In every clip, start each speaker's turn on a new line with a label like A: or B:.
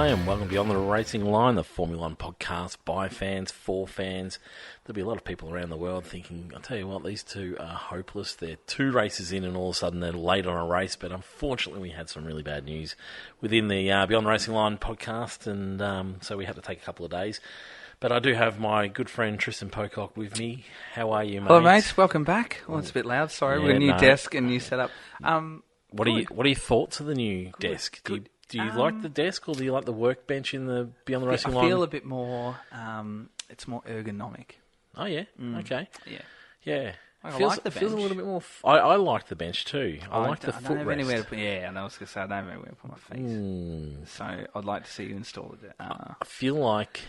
A: G'day and welcome Beyond the Racing Line, the Formula 1 podcast by fans, for fans. There'll be a lot of people around the world thinking, I'll tell you what, these two are hopeless. They're 2 races in and all of a sudden they're late on a race. But unfortunately we had some really bad news within the Beyond the Racing Line podcast, and so we had to take a couple of days. But I do have my good friend Tristan Pocock with me. How are you, mate?
B: Hello, mates. Welcome back. Oh, it's a bit loud. Sorry, we've got a new desk and new setup.
A: What are your thoughts of the new desk? Do you like the desk, or do you like the workbench in the Beyond the Racing Line?
B: I feel a bit more. It's more ergonomic.
A: Oh yeah. Okay. Yeah.
B: I like the bench.
A: Feels a little bit more. I like the bench too. I like the footrest.
B: I know. I was going to say I don't have anywhere to put my face. So I'd like to see you install it.
A: I feel like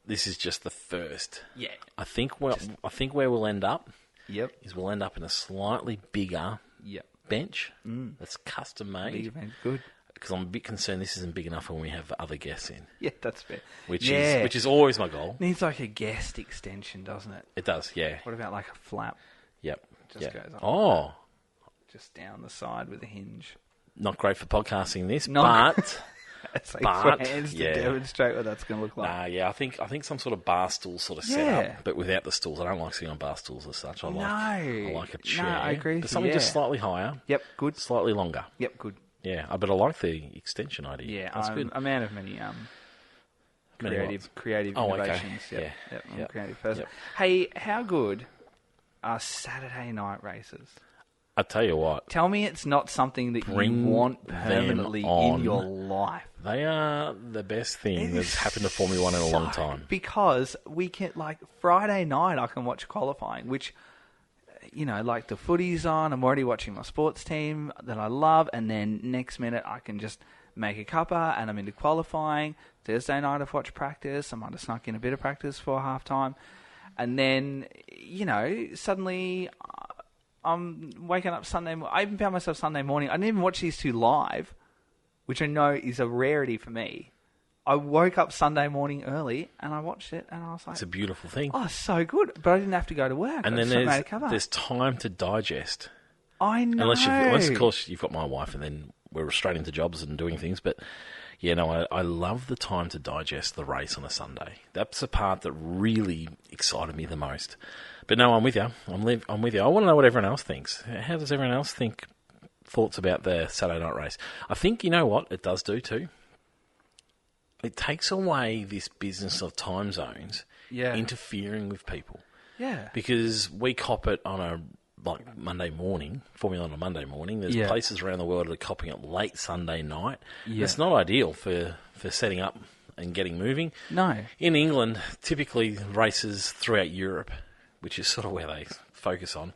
A: this is just the first.
B: Yeah.
A: I think where we'll end up.
B: Yep.
A: Is we'll end up in a slightly bigger.
B: Yep.
A: Bench that's custom made.
B: Bigger bench, good.
A: Because I'm a bit concerned this isn't big enough when we have other guests in.
B: Yeah, that's fair.
A: Which is always my goal.
B: Needs like a guest extension, doesn't it?
A: It does, yeah.
B: What about like a flap?
A: Yep.
B: Just goes on.
A: Oh.
B: Just down the side with a hinge.
A: Not great for podcasting this, but
B: it's like for hands to demonstrate what that's going to look like.
A: I think some sort of bar stool sort of setup, but without the stools. I don't like sitting on bar stools as such. I like a chair.
B: No, I agree.
A: But something just slightly higher.
B: Yep, good.
A: Slightly longer.
B: Yep, good.
A: Yeah, but I like the extension idea.
B: Yeah,
A: that's
B: I'm
A: good.
B: a man of many creative innovations.
A: Okay.
B: Yep, I'm a creative person.
A: Yep.
B: Hey, how good are Saturday night races?
A: I tell you what.
B: Tell me it's not something that you want permanently in your life.
A: They are the best thing that's happened to Formula 1 in a long time.
B: Because we can, like, Friday night I can watch qualifying, which, you know, like the footy's on, I'm already watching my sports team that I love, and then next minute I can just make a cuppa and I'm into qualifying. Thursday night I've watched practice, I might have snuck in a bit of practice for half-time, and then, you know, suddenly I'm waking up Sunday. I even found myself Sunday morning. I didn't even watch these two live, which I know is a rarity for me. I woke up Sunday morning early and I watched it, and I was like,
A: "It's a beautiful thing."
B: Oh, so good! But I didn't have to go to work.
A: And then there's time to digest.
B: I know.
A: Unless of course you've got my wife, and then we're straight into jobs and doing things. But yeah, no, I love the time to digest the race on a Sunday. That's the part that really excited me the most. But no, I'm with you. I'm with you. I want to know what everyone else thinks. How does everyone else think? Thoughts about the Saturday night race? I think, you know what it does do too? It takes away this business of time zones interfering with people. Yeah. Because we cop it on a Monday morning, Formula 1 on a Monday morning. There's places around the world that are copping it late Sunday night. Yeah. It's not ideal for setting up and getting moving.
B: No.
A: In England, typically races throughout Europe, which is sort of where they focus on,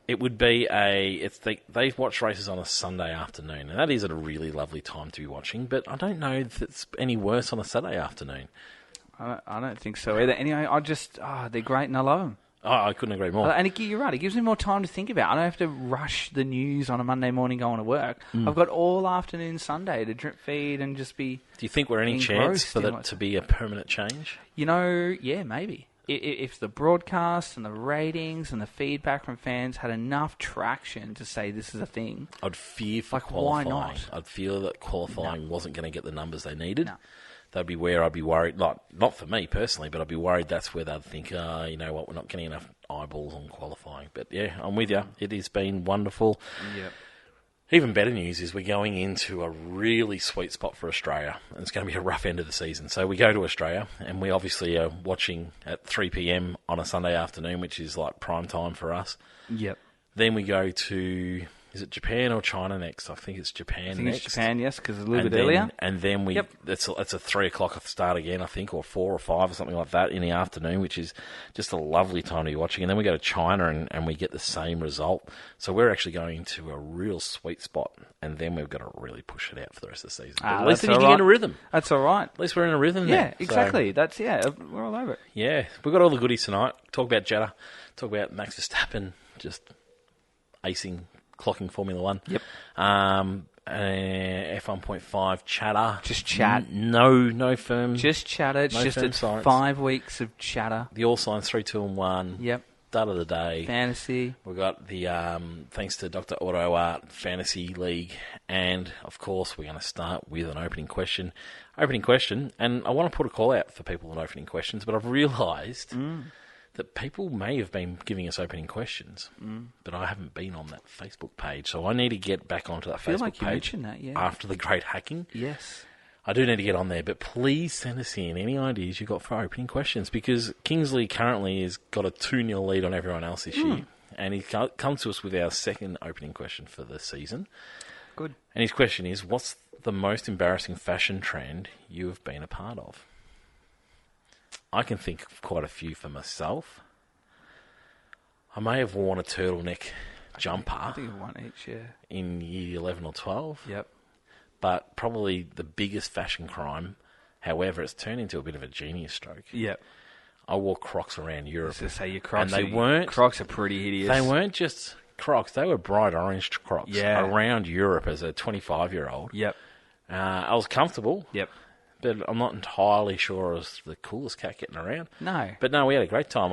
A: it would be they watch races on a Sunday afternoon, and that is a really lovely time to be watching, but I don't know if it's any worse on a Saturday afternoon.
B: I don't think so either. Anyway, they're great and I love them.
A: Oh, I couldn't agree more.
B: And you're right, it gives me more time to think about. I don't have to rush the news on a Monday morning going to work. I've got all afternoon Sunday to drip feed and just be...
A: Do you think we're any chance for that to be a permanent change?
B: You know, yeah, maybe. If the broadcast and the ratings and the feedback from fans had enough traction to say this is a thing...
A: I'd fear for qualifying.
B: Why not?
A: I'd fear that qualifying wasn't going to get the numbers they needed.
B: No.
A: That'd be where I'd be worried, not for me personally, but I'd be worried that's where they'd think, you know what, we're not getting enough eyeballs on qualifying. But yeah, I'm with you. It has been wonderful.
B: Yep.
A: Even better news is we're going into a really sweet spot for Australia, and it's going to be a rough end of the season. So we go to Australia, and we obviously are watching at 3 p.m. on a Sunday afternoon, which is like prime time for us.
B: Yep.
A: Then we go to... Is it Japan or China next? I think it's Japan next.
B: It's Japan, yes, because it's a little bit earlier.
A: And then it's a 3 o'clock start again, I think, or 4 or 5 or something like that in the afternoon, which is just a lovely time to be watching. And then we go to China and we get the same result. So we're actually going into a real sweet spot, and then we've got to really push it out for the rest of the season. But at least then you can get in a rhythm.
B: That's all right.
A: At least we're in a rhythm
B: now.
A: Yeah,
B: exactly. So, we're all over it.
A: Yeah, we've got all the goodies tonight. Talk about Jeddah. Talk about Max Verstappen just clocking Formula 1.
B: Yep.
A: F1.5 chatter.
B: Just chat.
A: No firm.
B: Just chatter. It's just 5 weeks of chatter.
A: The all signs 3, 2, and 1.
B: Yep.
A: start of the day.
B: Fantasy.
A: We've got the, thanks to Dr. Auto Art Fantasy League. And, of course, we're going to start with an opening question. And I want to put a call out for people on opening questions, but I've realised that people may have been giving us opening questions, but I haven't been on that Facebook page. So I need to get back onto that Facebook page after the great hacking.
B: Yes.
A: I do need to get on there, but please send us in any ideas you've got for opening questions, because Kingsley currently has got a 2-0 lead on everyone else this year, and he comes to us with our second opening question for the season.
B: Good.
A: And his question is, what's the most embarrassing fashion trend you have been a part of? I can think of quite a few for myself. I may have worn a turtleneck jumper.
B: I think one each, yeah.
A: In year 11 or 12.
B: Yep.
A: But probably the biggest fashion crime, however, it's turned into a bit of a genius stroke.
B: Yep.
A: I wore Crocs around Europe.
B: So say your Crocs,
A: and
B: Crocs are pretty hideous.
A: They weren't just Crocs; they were bright orange Crocs.
B: Yeah.
A: Around Europe as a 25-year-old.
B: Yep.
A: I was comfortable.
B: Yep.
A: But I'm not entirely sure I was the coolest cat getting around.
B: No.
A: But no, we had a great time.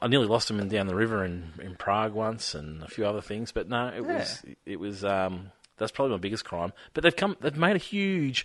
A: I nearly lost them down the river in Prague once, and a few other things. But no, it was that's probably my biggest crime. But they've made a huge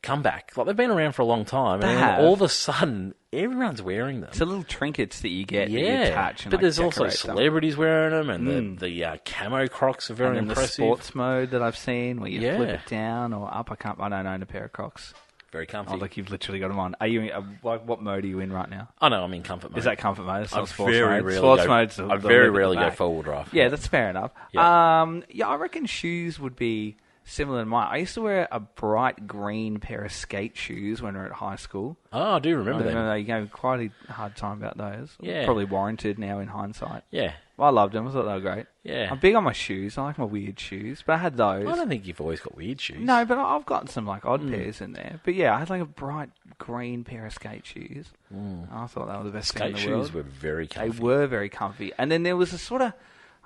A: comeback. Like, they've been around for a long time, and then all of a sudden everyone's wearing them.
B: It's the little trinkets that you get, that you attach, and
A: but there's also
B: decorate
A: celebrities wearing them, and the camo Crocs are very
B: and
A: impressive.
B: The sports mode that I've seen, where you flip it down or up. I don't own a pair of Crocs.
A: Very comfy.
B: Oh, look, you've literally got them on. Are you? What mode are you in right now?
A: Oh no, I'm in comfort mode.
B: Is that comfort mode? It's not
A: I
B: sports
A: very
B: mode.
A: rarely
B: Sports
A: go,
B: mode's
A: I very rarely go four-wheel drive.
B: Yeah, that's fair enough.
A: Yeah.
B: I reckon shoes would be similar to mine. I used to wear a bright green pair of skate shoes when we were at high school.
A: Oh, I do remember them.
B: You gave quite a hard time about those.
A: Yeah.
B: Probably warranted now in hindsight.
A: Yeah.
B: Well, I loved them. I thought they were great.
A: Yeah.
B: I'm big on my shoes. I like my weird shoes. But I had those.
A: I don't think you've always got weird shoes.
B: No, but I've got some odd pairs in there. But yeah, I had a bright green pair of skate shoes. I thought they were the best thing in the world.
A: Skate shoes were very comfy.
B: They were very comfy. And then there was a sort of...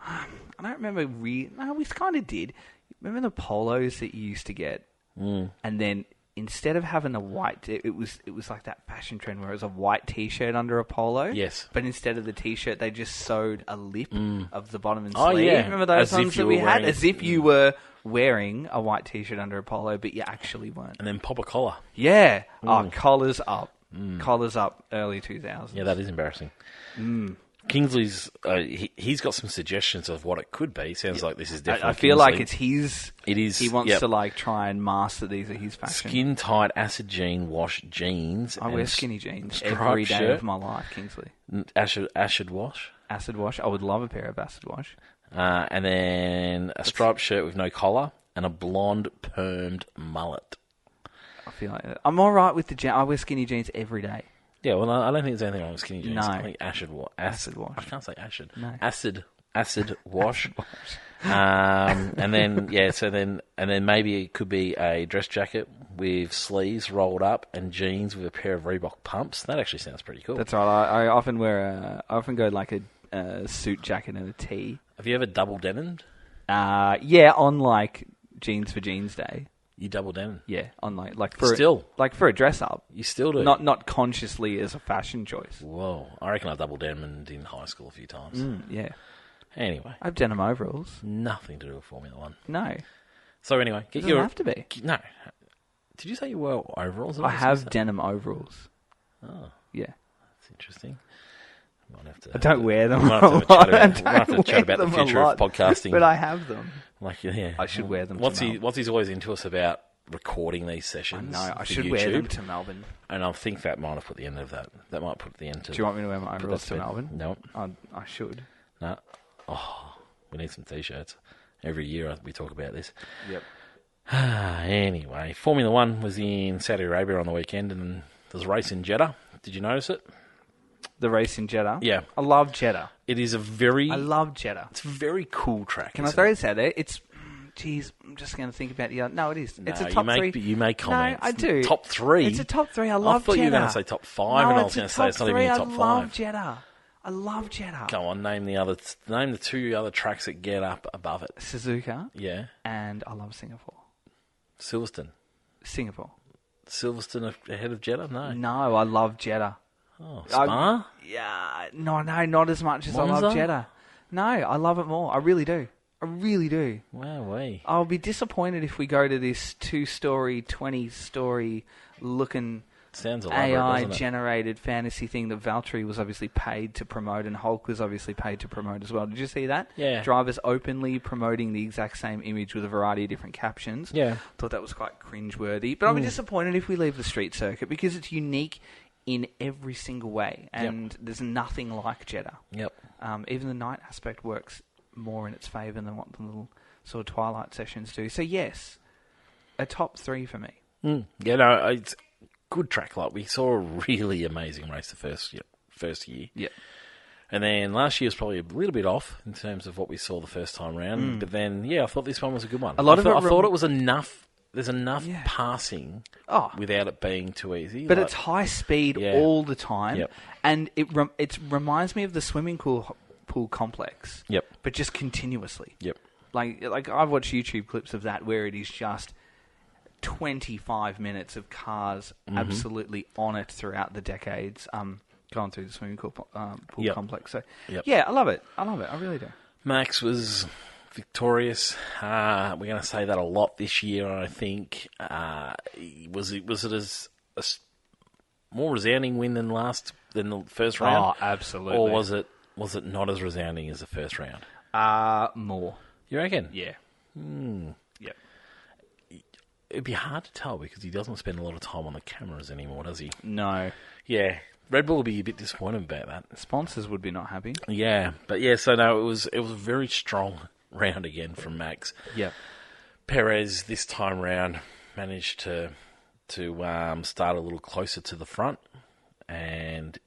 B: I don't remember... No, we kind of did. Remember the polos that you used to get? And then instead of having a white... It was like that fashion trend where it was a white T-shirt under a polo.
A: Yes.
B: But instead of the T-shirt, they just sewed a lip of the bottom and
A: sleeve.
B: Oh, yeah. Remember those ones that we had? As if you were wearing a white T-shirt under a polo, but you actually weren't.
A: And then pop a collar.
B: Yeah. Oh, collars up. Collars up early 2000s.
A: Yeah, that is embarrassing. Kingsley's, he's got some suggestions of what it could be. Sounds like this is definitely
B: I feel
A: Kingsley.
B: like it's his...
A: It is.
B: He wants to try and master these at his fashion.
A: Skin-tight acid wash jeans.
B: I wear skinny jeans every day
A: shirt.
B: of my life, Kingsley.
A: Acid wash.
B: Acid wash. I would love a pair of acid wash.
A: And then a striped shirt with no collar and a blonde permed mullet.
B: I feel like I'm all right with the jeans. I wear skinny jeans every day.
A: Yeah, well, I don't think there's anything wrong with skinny jeans.
B: No.
A: I think acid wash. I can't say acid. No. Acid wash. And then maybe it could be a dress jacket with sleeves rolled up and jeans with a pair of Reebok pumps. That actually sounds pretty cool.
B: That's right. I often go like a suit jacket and a tee.
A: Have you ever double denimed?
B: Yeah, on like jeans for jeans day.
A: You double denim?
B: Yeah, on like for a dress up.
A: You still do?
B: Not consciously as a fashion choice.
A: Whoa, I reckon I double denimed in high school a few times.
B: Yeah.
A: Anyway,
B: I have denim overalls.
A: Nothing to do with Formula One.
B: No.
A: So anyway,
B: it doesn't have to be.
A: No. Did you say you wear overalls?
B: I have denim overalls.
A: Oh,
B: yeah,
A: that's interesting.
B: I don't wear them.
A: We'll have to chat about the future of podcasting.
B: But I have them.
A: Yeah.
B: I should wear them.
A: What's he's always into us about recording these sessions?
B: I know. I should wear them to Melbourne.
A: And I think that might have put the end of that. That might put the end to.
B: Do you want me to wear my overalls to Melbourne?
A: No.
B: I should.
A: No. Oh, we need some t-shirts. Every year we talk about this.
B: Yep.
A: Anyway, Formula One was in Saudi Arabia on the weekend, and there's a race in Jeddah. Did you notice it?
B: The race in Jeddah?
A: Yeah.
B: I love Jeddah.
A: I
B: love Jeddah.
A: It's a very cool track.
B: Can I throw this out there? It's... Geez, I'm just going to think about it. No, it is. It's a top three.
A: You make comments.
B: No, I do.
A: Top three?
B: It's a top three. I love Jeddah.
A: I thought you were going to say top five, and I was going to say it's not even in top five.
B: I love Jeddah.
A: Go on, name the two other tracks that get up above it.
B: Suzuka.
A: Yeah.
B: And I love Singapore.
A: Silverstone.
B: Silverstone
A: ahead of Jeddah? No.
B: No, I love Jeddah.
A: Oh, Spa?
B: No, not as much as I love
A: Monza?
B: Jeddah. No, I love it more. I really do. I really do.
A: Wowee.
B: I'll be disappointed if we go to this 2-story, 20-story looking
A: Sounds elaborate, doesn't it?
B: AI-generated fantasy thing that Valtteri was obviously paid to promote and Hulk was obviously paid to promote as well. Did you see that?
A: Yeah.
B: Drivers openly promoting the exact same image with a variety of different captions.
A: Yeah.
B: Thought that was quite cringeworthy. But I'll be disappointed if we leave the street circuit because it's unique in every single way and there's nothing like Jeddah.
A: Yep.
B: Even the night aspect works more in its favour than what the little sort of twilight sessions do. So yes, a top 3 for me.
A: Yeah, no, it's good track. Like we saw a really amazing race the first year.
B: Yeah.
A: And then last year was probably a little bit off in terms of what we saw the first time round. But then, I thought this one was a good one. I thought it was enough. There's enough passing without it being too easy.
B: But it's high speed all the time.
A: Yep.
B: And it reminds me of the swimming pool complex.
A: Yep.
B: But just continuously.
A: Yep.
B: Like I've watched YouTube clips of that where it is just 25 minutes of cars absolutely on it throughout the decades, going through the swimming pool complex. So, I love it. I really do.
A: Max was victorious. We're going to say that a lot this year, I think. Was it as a more resounding win than the first round?
B: Oh, absolutely.
A: Or was it not as resounding as the first round?
B: More.
A: You reckon?
B: Yeah. Yep.
A: It'd be hard to tell because he doesn't spend a lot of time on the cameras anymore, does he?
B: No.
A: Yeah. Red Bull will be a bit disappointed about that.
B: Sponsors would be not happy.
A: Yeah. But yeah, so no, it was a very strong round again from Max.
B: Yeah.
A: Perez this time round managed to start a little closer to the front and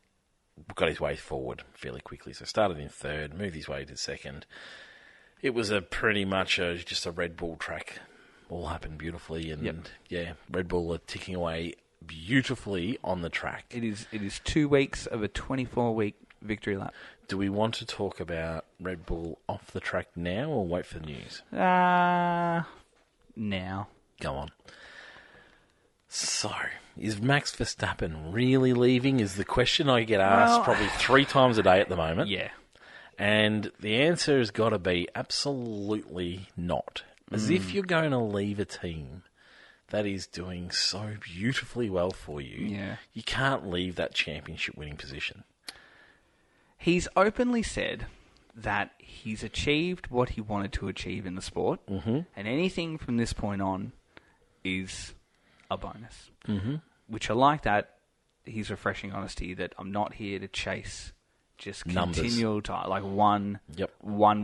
A: got his way forward fairly quickly. So started in third, moved his way to second. It was pretty much just a Red Bull track. All happened beautifully, and Red Bull are ticking away beautifully on the track.
B: It is 2 weeks of a 24-week victory lap.
A: Do we want to talk about Red Bull off the track now, or wait for the news?
B: Now.
A: Go on. So, is Max Verstappen really leaving? Is the question I get asked probably 3 times a day at the moment.
B: Yeah.
A: And the answer has got to be absolutely not. As if you're going to leave a team that is doing so beautifully well for you, you can't leave that championship-winning position.
B: He's openly said that he's achieved what he wanted to achieve in the sport, and anything from this point on is a bonus. Which I like that. He's refreshing honesty that I'm not here to chase just continual time. Like one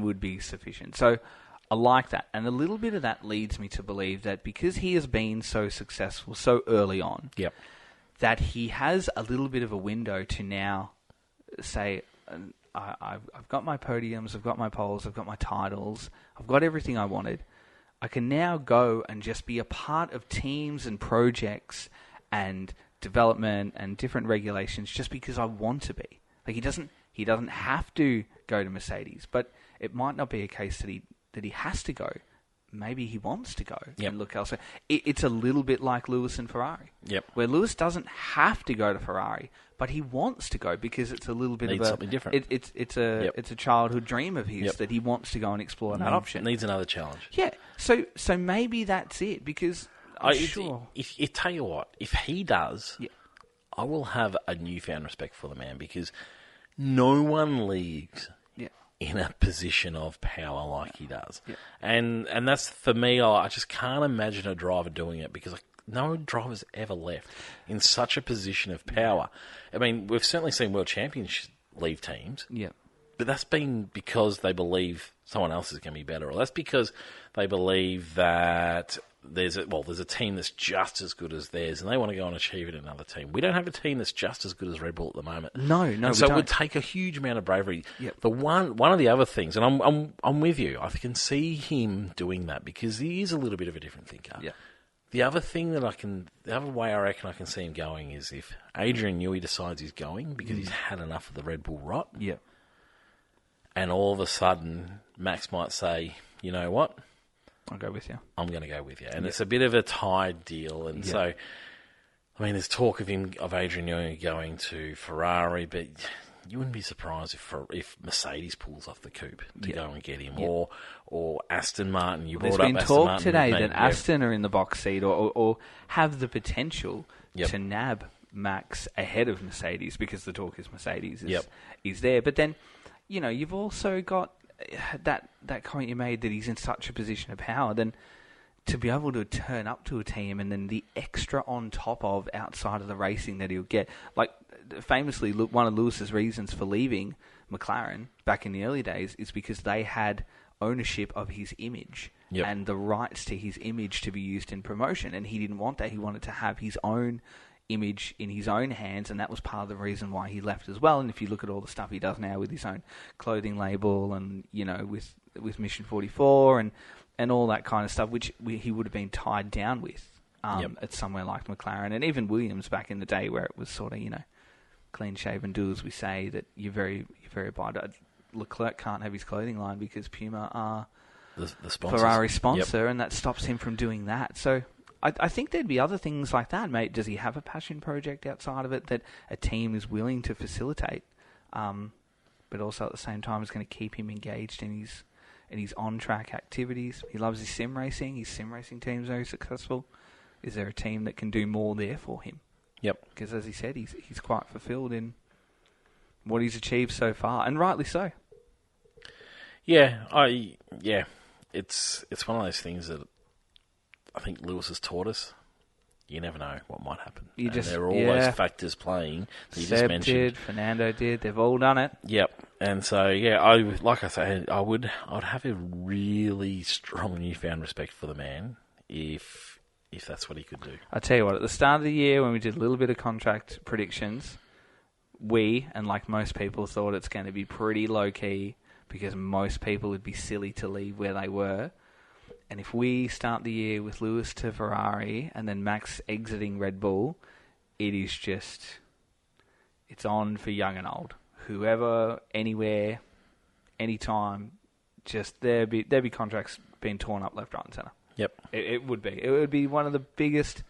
B: would be sufficient. So I like that. And a little bit of that leads me to believe that because he has been so successful so early on, that he has a little bit of a window to now say, I've got my podiums, I've got my poles, I've got my titles, I've got everything I wanted. I can now go and just be a part of teams and projects and development and different regulations just because I want to be. Like he doesn't have to go to Mercedes, but it might not be a case that he has to go. Maybe he wants to go and look elsewhere. It's a little bit like Lewis and Ferrari, where Lewis doesn't have to go to Ferrari, but he wants to go because it's a little bit of
A: something different.
B: It's a childhood dream of his that he wants to go and explore that option.
A: Needs another challenge.
B: Yeah, so maybe that's it because I'm sure.
A: If tell you what, if he does, I will have a newfound respect for the man because no one leaves in a position of power like he does. And that's, for me, I just can't imagine a driver doing it because no driver's ever left in such a position of power. I mean, we've certainly seen world champions leave teams. But that's been because they believe someone else is going to be better, or that's because they believe that there's a team that's just as good as theirs, and they want to go and achieve it in another team. We don't have a team that's just as good as Red Bull at the moment.
B: No,
A: and so it would take a huge amount of bravery. The one of the other things, and I'm with you, I can see him doing that because he is a little bit of a different thinker. The other thing the other way I reckon I can see him going is if Adrian Newey decides he's going because he's had enough of the Red Bull rot. And all of a sudden, Max might say, you know what?
B: I'll go with you.
A: I'm going to go with you. And it's a bit of a tied deal. And so I mean, there's talk of Adrian Newey going to Ferrari, but you wouldn't be surprised if Mercedes pulls off the coupe to go and get him, or Aston Martin.
B: There's been talk today that Aston are in the box seat, or have the potential to nab Max ahead of Mercedes, because the talk is Mercedes is there. But then, you've also got that comment you made that he's in such a position of power. Then to be able to turn up to a team, and then the extra on top of outside of the racing that he'll get. Like, famously, one of Lewis's reasons for leaving McLaren back in the early days is because they had ownership of his image and the rights to his image to be used in promotion, and he didn't want that. He wanted to have his own image in his own hands, and that was part of the reason why he left as well. And if you look at all the stuff he does now with his own clothing label, and with Mission 44 and all that kind of stuff, which he would have been tied down with at somewhere like McLaren, and even Williams back in the day, where it was sort of clean shaven, do as we say, that you're very biased. Leclerc can't have his clothing line because Puma are the Ferrari sponsor, and that stops him from doing that. So I think there'd be other things like that, mate. Does he have a passion project outside of it that a team is willing to facilitate, but also at the same time is going to keep him engaged in his on-track activities? He loves his sim racing. His sim racing team's very successful. Is there a team that can do more there for him?
A: Yep.
B: Because as he said, he's quite fulfilled in what he's achieved so far, and rightly so.
A: Yeah, it's one of those things that I think Lewis has taught us. You never know what might happen. There are all those factors playing that you just mentioned.
B: Did, Fernando did. They've all done it.
A: Yep. And so, I'd have a really strong newfound respect for the man if that's what he could do.
B: I tell you what, at the start of the year when we did a little bit of contract predictions, we, and like most people, thought it's going to be pretty low-key because most people would be silly to leave where they were. And if we start the year with Lewis to Ferrari and then Max exiting Red Bull, it is just, it's on for young and old. Whoever, anywhere, anytime, just there'd be contracts being torn up left, right, and centre.
A: Yep.
B: It would be. It would be one of the biggest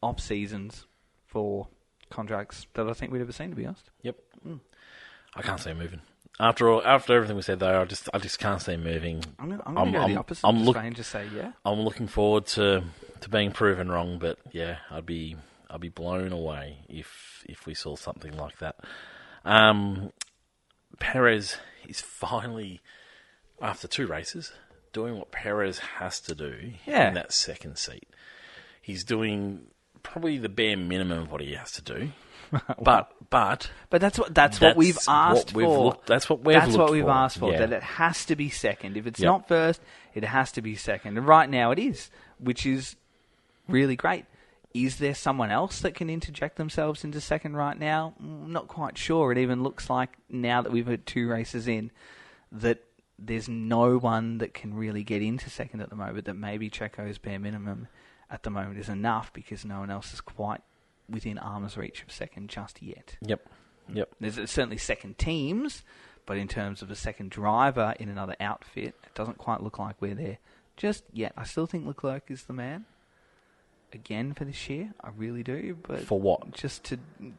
B: off seasons for contracts that I think we'd ever seen, to be honest.
A: Yep. I can't see him moving. After everything we said, though, I just can't see him moving.
B: I'm going to go the opposite. I'm just say yeah.
A: I'm looking forward to being proven wrong, but yeah, I'd be blown away if we saw something like that. Perez is finally, after 2 races, doing what Perez has to do in that second seat. He's doing probably the bare minimum of what he has to do. But that's what we've asked for. That's what we've asked for. That it has to be second. If it's not first, it has to be second. And right now it is, which is really great. Is there someone else that can interject themselves into second right now? Not quite sure. It even looks like now that we've had 2 races in that there's no one that can really get into second at the moment. That maybe Checo's bare minimum at the moment is enough because no one else is quite within arm's reach of second just yet. Yep.
B: There's certainly second teams, but in terms of a second driver in another outfit, it doesn't quite look like we're there just yet. I still think Leclerc is the man. Again for this year, I really do. But
A: for what?
B: Just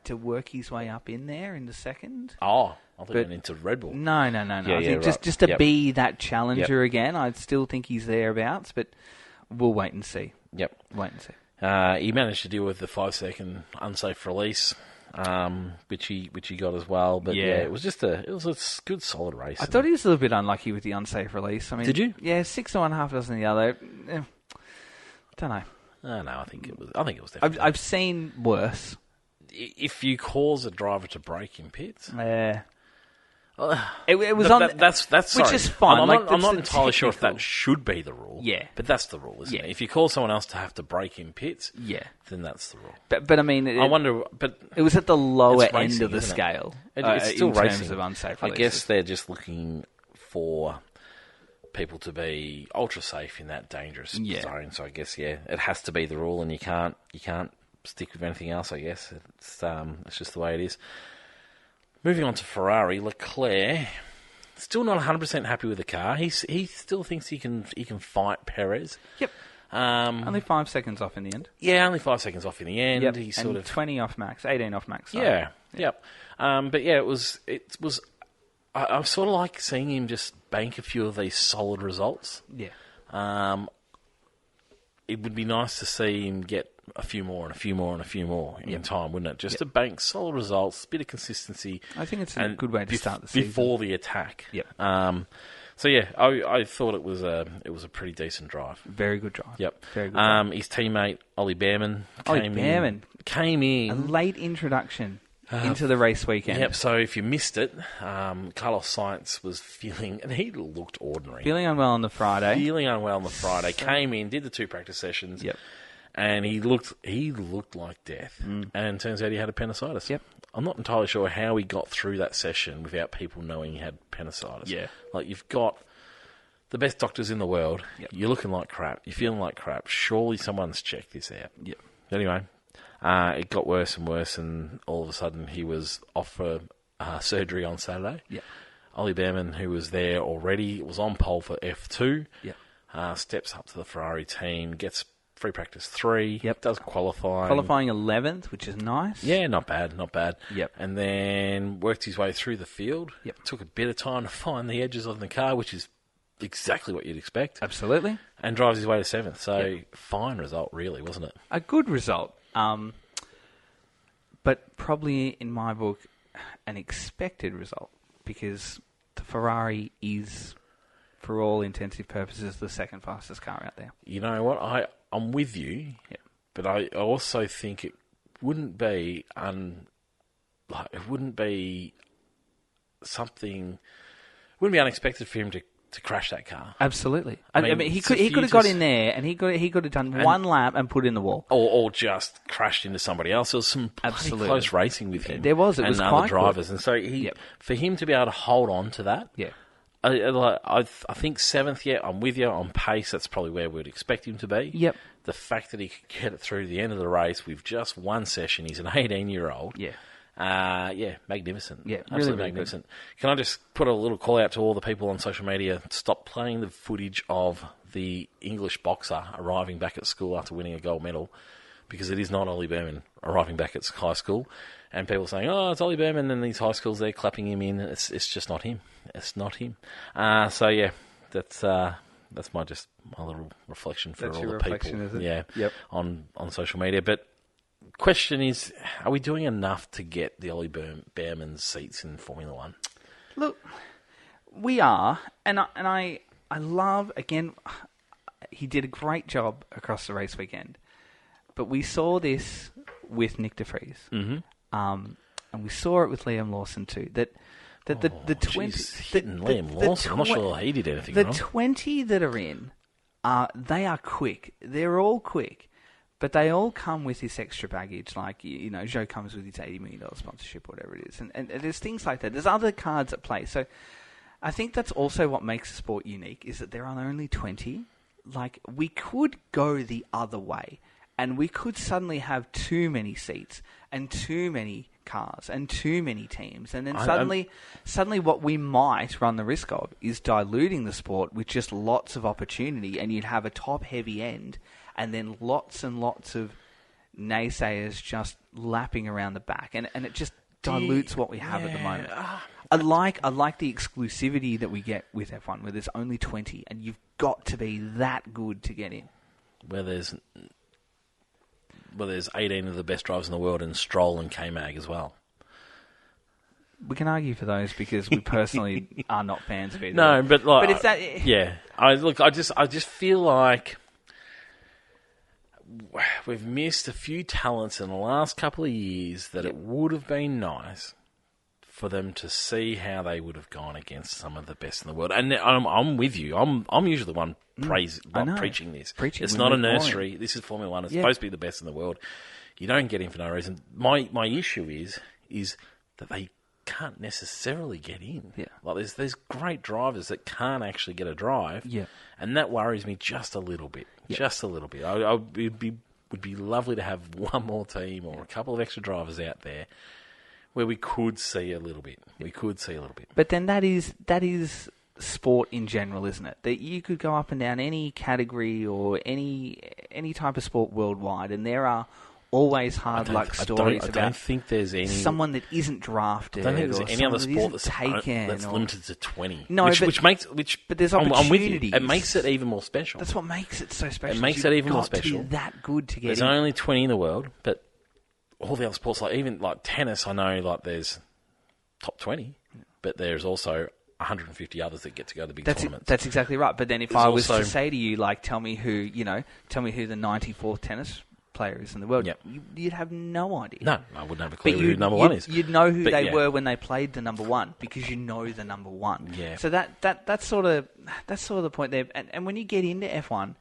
B: to work his way up in there in the second.
A: Oh, I thought he went into Red Bull.
B: No. I think just to be that challenger again. I still think he's thereabouts, but we'll wait and see.
A: Yep.
B: Wait and see.
A: He managed to deal with the 5-second unsafe release, which he got as well. But it was a good solid race.
B: I thought he was a little bit unlucky with the unsafe release. I mean,
A: did you?
B: Yeah, 6 to 1, half dozen the other. Don't know.
A: No, I think it was definitely.
B: I've seen worse.
A: If you cause a driver to brake in pits,
B: it was on.
A: That's
B: which is fine.
A: I'm not entirely sure if that should be the rule.
B: Yeah,
A: but that's the rule, isn't it? If you cause someone else to have to brake in pits, then that's the rule.
B: But I mean,
A: I wonder. But
B: it was at the lower end of the scale.
A: It's still
B: in
A: racing.
B: Terms of unsafe releases.
A: I guess they're just looking for people to be ultra safe in that dangerous zone. So I guess it has to be the rule, and you can't stick with anything else. I guess it's just the way it is. Moving on to Ferrari, Leclerc still not 100% happy with the car. He still thinks he can fight Perez.
B: Yep. Only 5 seconds off in the end.
A: Yeah, only 5 seconds off in the end.
B: Yep.
A: He
B: and
A: sort of
B: 20 off max, 18 off max. Sorry.
A: Yeah, yep. But yeah, it was. I sort of like seeing him just bank a few of these solid results.
B: Yeah.
A: It would be nice to see him get a few more and a few more and a few more in time, wouldn't it? Just to bank solid results, a bit of consistency.
B: I think it's a good way to start the season.
A: Before the attack.
B: Yep.
A: So yeah, I thought it was a pretty decent drive.
B: Very good drive.
A: Yep.
B: Very good drive.
A: His teammate Ollie Bearman
B: A
A: came in.
B: late introduction into the race weekend.
A: Yep, so if you missed it, Carlos Sainz was feeling, and he looked ordinary.
B: Feeling unwell on the Friday.
A: Came in, did the 2 practice sessions.
B: Yep.
A: And he looked like death. And turns out he had appendicitis.
B: Yep.
A: I'm not entirely sure how he got through that session without people knowing he had appendicitis.
B: Yeah.
A: Like, you've got the best doctors in the world.
B: Yep.
A: You're looking like crap. You're feeling like crap. Surely someone's checked this out.
B: Yep.
A: Anyway, it got worse and worse, and all of a sudden he was off for surgery on Saturday.
B: Yep.
A: Ollie Bearman, who was there already, was on pole for F2.
B: Yep.
A: Steps up to the Ferrari team, gets free practice 3.
B: Yep.
A: Does qualifying.
B: Qualifying 11th, which is nice.
A: Yeah, not bad.
B: Yep.
A: And then worked his way through the field.
B: Yep.
A: Took a bit of time to find the edges of the car, which is exactly what you'd expect.
B: Absolutely.
A: And drives his way to 7th. So, fine result, really, wasn't it?
B: A good result. But probably, in my book, an expected result. Because the Ferrari is, for all intensive purposes, the second fastest car out there.
A: You know what? I'm with you, but I also think it wouldn't be unexpected for him to crash that car.
B: Absolutely. I mean he could have got in there and he could have done one lap and put in the wall,
A: or just crashed into somebody else. There was some pretty close racing with him.
B: There was. It was
A: other drivers, and so for him to be able to hold on to that.
B: Yeah.
A: I think 7th, I'm with you. On pace, that's probably where we'd expect him to be.
B: Yep.
A: The fact that he could get it through to the end of the race with just one session, he's an 18-year-old.
B: Yeah.
A: Magnificent.
B: Yeah,
A: absolutely
B: really
A: magnificent. Good. Can I just put a little call out to all the people on social media? Stop playing the footage of the English boxer arriving back at school after winning a gold medal, because it is not Ollie Bearman arriving back at high school. And people saying, "Oh, it's Ollie Bearman," and these high schools they're clapping him in. It's just not him. It's not him. So yeah, that's my little reflection for all the people.
B: Is it?
A: Yeah.
B: Yep.
A: On social media. But question is, are we doing enough to get the Ollie Bearman seats in Formula One?
B: Look, we are, and I love, again, he did a great job across the race weekend, but we saw this with Nick de Vries.
A: Mm-hmm.
B: And we saw it with Liam Lawson too. That the 20
A: hitting Liam Lawson. I'm not sure he did anything wrong.
B: The 20 that are in, they are quick. They're all quick, but they all come with this extra baggage. Like Joe comes with his $80 million sponsorship, whatever it is, and there's things like that. There's other cards at play. So I think that's also what makes the sport unique, is that there are only 20. Like, we could go the other way, and we could suddenly have too many seats and too many cars and too many teams, and then suddenly what we might run the risk of is diluting the sport with just lots of opportunity, and you'd have a top-heavy end and then lots and lots of naysayers just lapping around the back, and it just dilutes what we have at the moment. I like the exclusivity that we get with F1, where there's only 20, and you've got to be that good to get in.
A: Where there's 18 of the best drivers in the world, and Stroll and K-Mag as well.
B: We can argue for those because we personally are not fans of either.
A: No, but like,
B: but it's that.
A: Yeah, I just feel like we've missed a few talents in the last couple of years that it would have been nice for them to see how they would have gone against some of the best in the world. And I'm with you. I'm usually the one preaching this. It's not a nursery. This is Formula One. It's supposed to be the best in the world. You don't get in for no reason. My issue is that they can't necessarily get in.
B: Yeah.
A: Like there's great drivers that can't actually get a drive.
B: Yeah.
A: And that worries me just a little bit.
B: Yeah.
A: Just a little bit. Would be lovely to have one more team or a couple of extra drivers out there where we could see a little bit. We could see a little bit.
B: But then that is sport in general, isn't it? That you could go up and down any category or any type of sport worldwide, and there are always hard luck stories about.
A: I don't think there's any
B: someone that isn't drafted.
A: I don't think there's any other sport that's limited to 20. No, but there's opportunities. I'm with you. It makes it even more special.
B: That's what makes it so special.
A: It makes it even more special.
B: To be that good to get.
A: There's only 20 in the world, but all the other sports, even tennis, I know there's top 20, but there's also 150 others that get to go to the big tournaments.
B: That's exactly right. But then if I was to say to you, tell me who the 94th tennis player is in the world, you'd have no idea.
A: No, I wouldn't have a clue who number one is.
B: You'd know who they were when they played the number one because you know the number one.
A: Yeah.
B: So that's sort of the point there. And when you get into F1,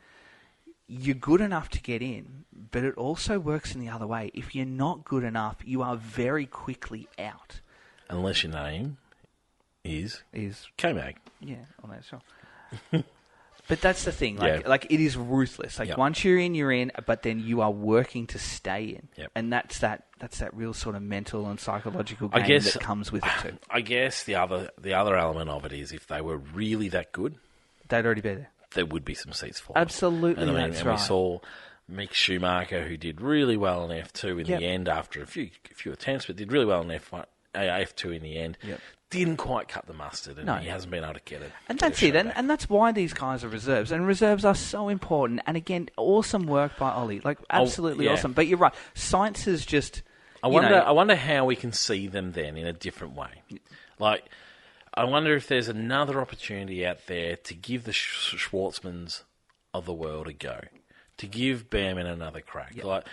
B: you're good enough to get in, but it also works in the other way. If you're not good enough, you are very quickly out.
A: Unless your name is K-Mag.
B: Yeah, well, that's sure. But that's the thing. It is ruthless. Once you're in, but then you are working to stay in.
A: Yep.
B: And that's that real sort of mental and psychological game that comes with it too.
A: I guess the other element of it is if they were really that good,
B: they'd already be there.
A: There would be some seats for them.
B: Absolutely, that's right.
A: We saw Mick Schumacher, who did really well in F2 in the end after a few attempts, but did really well in F2 in the end.
B: Yep.
A: Didn't quite cut the mustard, and he hasn't been able to get it.
B: And that's it, and that's why these guys are reserves, and reserves are so important. And again, awesome work by Ollie, absolutely awesome. But you're right, science is just.
A: I wonder how we can see them then in a different way. I wonder if there's another opportunity out there to give the Schwartzmans of the world a go, to give Bearman another crack.
B: Yep.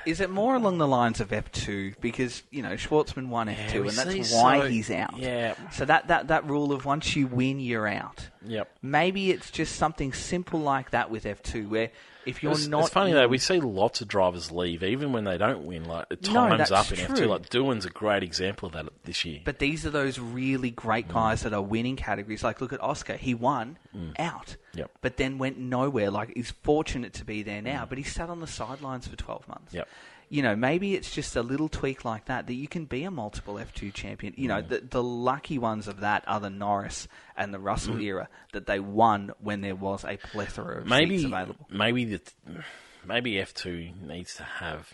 A: Is
B: it more along the lines of F2? Because, Schwartzman won F2, and that's why he's out.
A: Yeah.
B: So that rule of once you win, you're out.
A: Yep.
B: Maybe it's just something simple like that with F2, where if you're not...
A: It's funny, though, we see lots of drivers leave, even when they don't win. Time's up in F2. Doohan's a great example of that this year.
B: But these are those really great guys that are winning categories. Look at Oscar. He won, out.
A: Yep.
B: But then went nowhere. He's fortunate to be there now, but he sat on the sidelines for 12 months.
A: Yep.
B: Maybe it's just a little tweak like that you can be a multiple F2 champion. The lucky ones of that are the Norris and the Russell era, that they won when there was a plethora of seats available.
A: Maybe F2 needs to have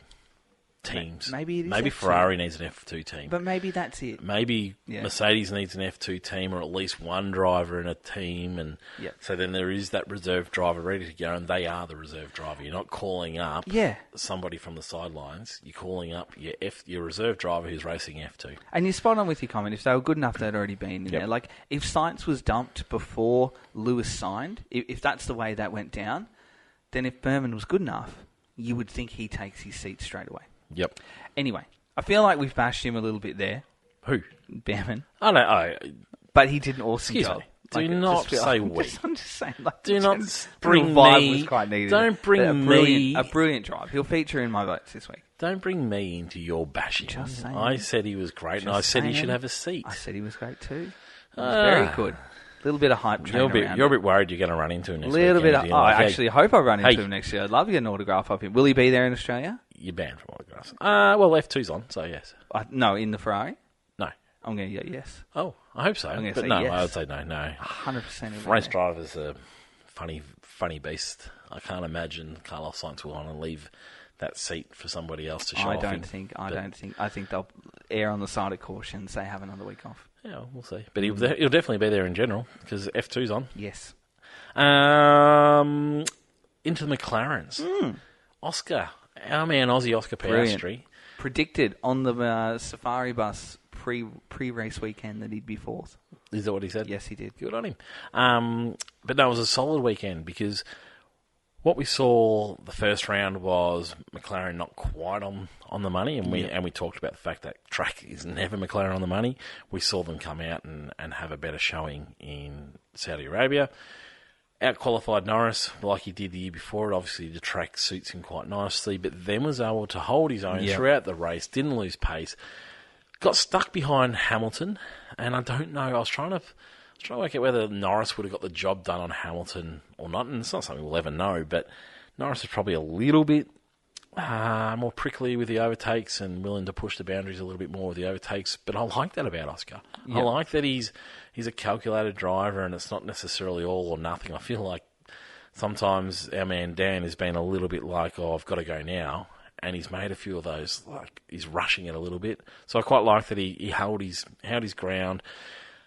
A: teams.
B: Maybe
A: Ferrari needs an F2 team.
B: But maybe that's it.
A: Maybe Mercedes needs an F2 team, or at least one driver in a team, and so then there is that reserve driver ready to go, and they are the reserve driver. You're not calling up somebody from the sidelines. You're calling up your reserve driver who's racing F2.
B: And you're spot on with your comment. If they were good enough, they'd already been in there. If Sainz was dumped before Lewis signed, if that's the way that went down, then if Bearman was good enough, you would think he takes his seat straight away.
A: Yep.
B: Anyway, I feel like we've bashed him a little bit there.
A: Who?
B: Bearman.
A: Oh, no.
B: But he did an awesome job.
A: Do not say we.
B: I'm just saying.
A: Do not bring me. Don't bring me.
B: A brilliant drive. He'll feature in my votes this week.
A: Don't bring me into your bashing.
B: Just saying.
A: I said he was great, and I said he should have a seat.
B: I said he was great too. He was very good. A little bit of hype train
A: You're a bit worried you're going to run into him next week.
B: I actually hope I run into him next year. I'd love to get an autograph of him. Will he be there in Australia?
A: You're banned from autographs. Well, F2's on, so yes.
B: No, in the Ferrari?
A: No.
B: I'm going to go yes.
A: Oh, I hope so.
B: But
A: no,
B: yes.
A: I would say no.
B: 100%.
A: Race drivers are funny beast. I can't imagine Carlos Sainz will want to leave that seat for somebody else to show off.
B: I think they'll err on the side of caution and say have another week off.
A: Yeah, we'll see. But he'll definitely be there in general because F2's on.
B: Yes.
A: Into the McLarens. Oscar, our man Aussie Oscar Piastri.
B: Predicted on the Safari bus pre-race weekend that he'd be fourth.
A: Is that what he said?
B: Yes, he did.
A: Good on him. But no, it was a solid weekend because what we saw the first round was McLaren not quite on the money, and we talked about the fact that track is never McLaren on the money. We saw them come out and have a better showing in Saudi Arabia. Out-qualified Norris like he did the year before. Obviously, the track suits him quite nicely, but then was able to hold his own throughout the race, didn't lose pace. Got stuck behind Hamilton, and I don't know. I was trying to work out whether Norris would have got the job done on Hamilton or not, and it's not something we'll ever know, but Norris is probably a little bit more prickly with the overtakes and willing to push the boundaries a little bit more with the overtakes, but I like that about Oscar. Yep. I like that he's he's a calculated driver, and it's not necessarily all or nothing. I feel like sometimes our man Dan has been a little bit like, I've got to go now, and he's made a few of those, like he's rushing it a little bit. So I quite like that he held his ground,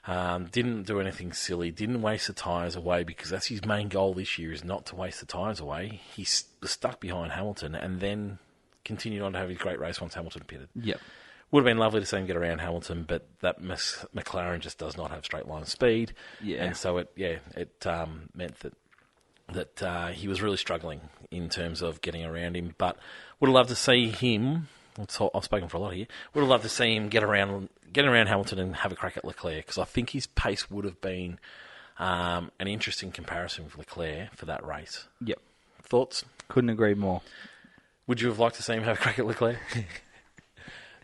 A: didn't do anything silly, didn't waste the tyres away, because that's his main goal this year, is not to waste the tyres away. He was stuck behind Hamilton and then continued on to have his great race once Hamilton pitted.
B: Yep.
A: Would have been lovely to see him get around Hamilton, but that McLaren just does not have straight line speed.
B: Yeah.
A: And so it meant that he was really struggling in terms of getting around him. But would have loved to see him, I've spoken for a lot here, would have loved to see him get around Hamilton and have a crack at Leclerc, because I think his pace would have been an interesting comparison with Leclerc for that race.
B: Yep.
A: Thoughts?
B: Couldn't agree more.
A: Would you have liked to see him have a crack at Leclerc?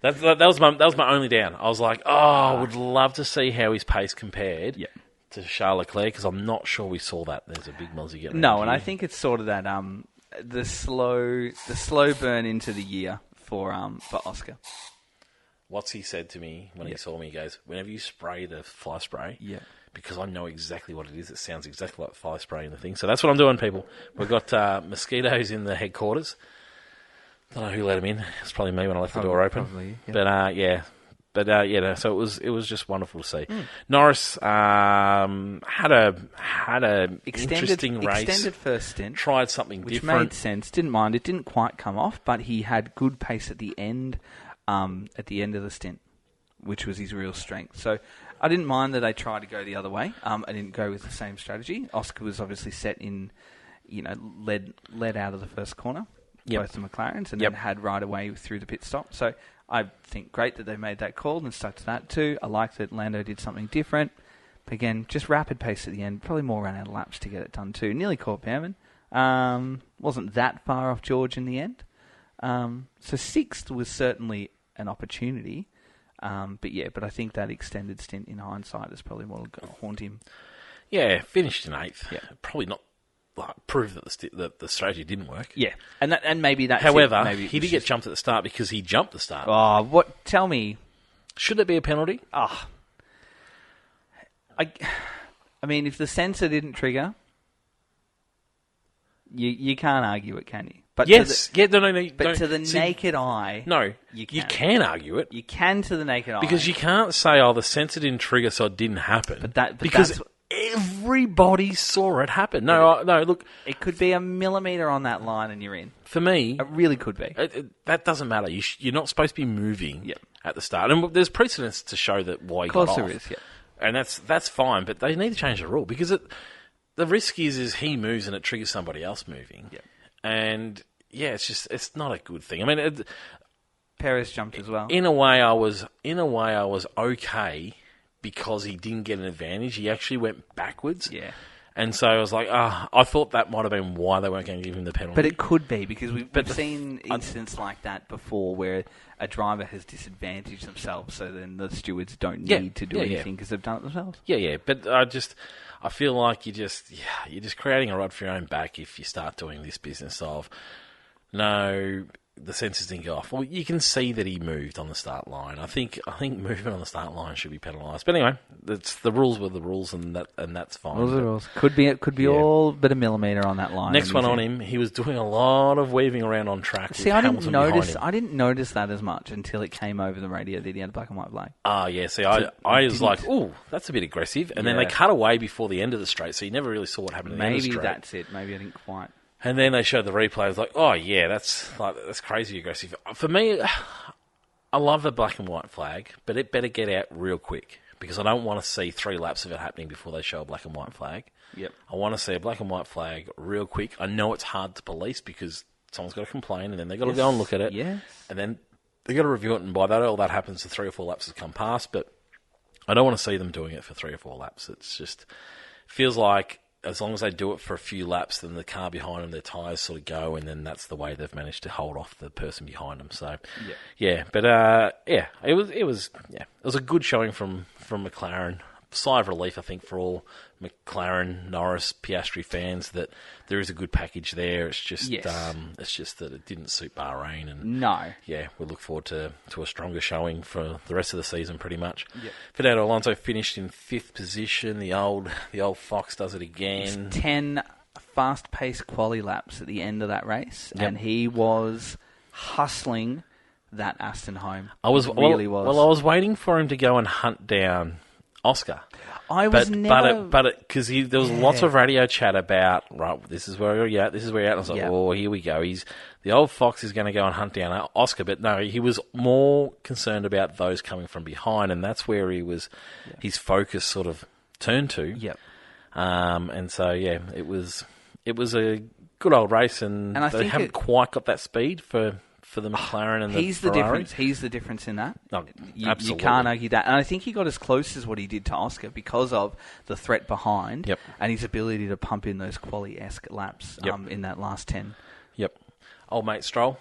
A: That was my only down. I was like, I would love to see how his pace compared to Charles Leclerc, because I'm not sure we saw that. There's a big mozzie getting
B: No, and I think it's sort of that the slow burn into the year for Oscar.
A: What's he said to me when he saw me? He goes, whenever you spray the fly spray, because I know exactly what it is. It sounds exactly like fly spray in the thing. So that's what I'm doing, people. We've got mosquitoes in the headquarters. Don't know who let him in. It's probably me when I left the door open.
B: Probably,
A: yeah. So it was just wonderful to see. Norris had a interesting race.
B: Extended first stint.
A: Tried something
B: which
A: different.
B: Made sense. Didn't mind. It didn't quite come off, but he had good pace at the end. At the end of the stint, which was his real strength. So I didn't mind that they tried to go the other way. I didn't go with the same strategy. Oscar was obviously set in, led out of the first corner. Both the McLarens, and then had right away through the pit stop. So I think great that they made that call and stuck to that too. I like that Lando did something different. But again, just rapid pace at the end. Probably more ran out of laps to get it done too. Nearly caught Bearman. Wasn't that far off George in the end. So sixth was certainly an opportunity. But I think that extended stint in hindsight is probably what will haunt him.
A: Yeah, finished in eighth.
B: Yeah.
A: Probably not. Prove that the strategy didn't work.
B: Yeah, and maybe that's
A: However,
B: maybe
A: he did get jumped at the start because he jumped the start.
B: Oh, what? Tell me.
A: Should it be a penalty?
B: I mean, if the sensor didn't trigger, you can't argue it, can you? But
A: yes.
B: To the
A: See,
B: naked eye,
A: no,
B: you
A: can argue it.
B: You can to the naked eye
A: because you can't say, "Oh, the sensor didn't trigger, so it didn't happen." Because everybody saw it happen. No, look,
B: it could be a millimetre on that line, and you're in.
A: For me,
B: it really could be.
A: That doesn't matter. You're not supposed to be moving at the start, and there's precedents to show that why he got off. Of course, there is. Yeah, and that's fine. But they need to change the rule because the risk is he moves and it triggers somebody else moving. Yeah, and it's not a good thing. I mean,
B: Perez jumped as well.
A: In a way, I was okay. Because he didn't get an advantage, he actually went backwards.
B: Yeah.
A: And so I was like, I thought that might have been why they weren't going to give him the penalty.
B: But it could be, because we've seen incidents like that before where a driver has disadvantaged themselves, so then the stewards don't need to do anything because they've done it themselves. Yeah.
A: But I feel like you're just creating a rod for your own back if you start doing this business of, no, the sensors didn't go off. Well, you can see that he moved on the start line. I think movement on the start line should be penalised. But anyway, the rules were the rules, and that's fine.
B: Rules are rules. Could be all but a millimetre on that line.
A: Next one on him, he was doing a lot of weaving around on track.
B: See, I didn't notice that as much until it came over the radio that he had a black and white flag.
A: Yeah. See, I was like, ooh, that's a bit aggressive. And then they cut away before the end of the straight, so you never really saw what happened at the end of the straight.
B: Maybe that's it. Maybe I didn't quite.
A: And then they showed the replay. I was like, oh, yeah, that's crazy aggressive. For me, I love the black and white flag, but it better get out real quick because I don't want to see 3 laps of it happening before they show a black and white flag.
B: Yep. I
A: want to see a black and white flag real quick. I know it's hard to police because someone's got to complain and then they've got to go and look at it.
B: Yes.
A: And then they've got to review it, and by that, all that happens, the 3 or 4 laps has come past, but I don't want to see them doing it for 3 or 4 laps. It's just feels like as long as they do it for a few laps, then the car behind them, their tyres sort of go, and then that's the way they've managed to hold off the person behind them. So, it was a good showing from McLaren. sigh of relief, I think, for all McLaren, Norris, Piastri fans that there is a good package there. It's just that it didn't suit Bahrain. And yeah, we look forward to a stronger showing for the rest of the season, pretty much.
B: Yep.
A: Fernando Alonso finished in 5th position. The old Fox does it again.
B: 10 fast-paced quali laps at the end of that race, and he was hustling that Aston home.
A: I was waiting for him to go and hunt down Oscar. Because there was lots of radio chat about, right, this is where you're at, this is where you're at. And I was like, oh, here we go. The old Fox is going to go and hunt down Oscar. But no, he was more concerned about those coming from behind, and that's where his focus sort of turned to.
B: Yep.
A: And so, yeah, it was a good old race, and they haven't quite got that speed for the McLaren and the Ferrari.
B: He's the difference in that.
A: Oh,
B: you can't argue that. And I think he got as close as what he did to Oscar because of the threat behind and his ability to pump in those quali-esque laps in that last 10.
A: Yep. Old mate Stroll.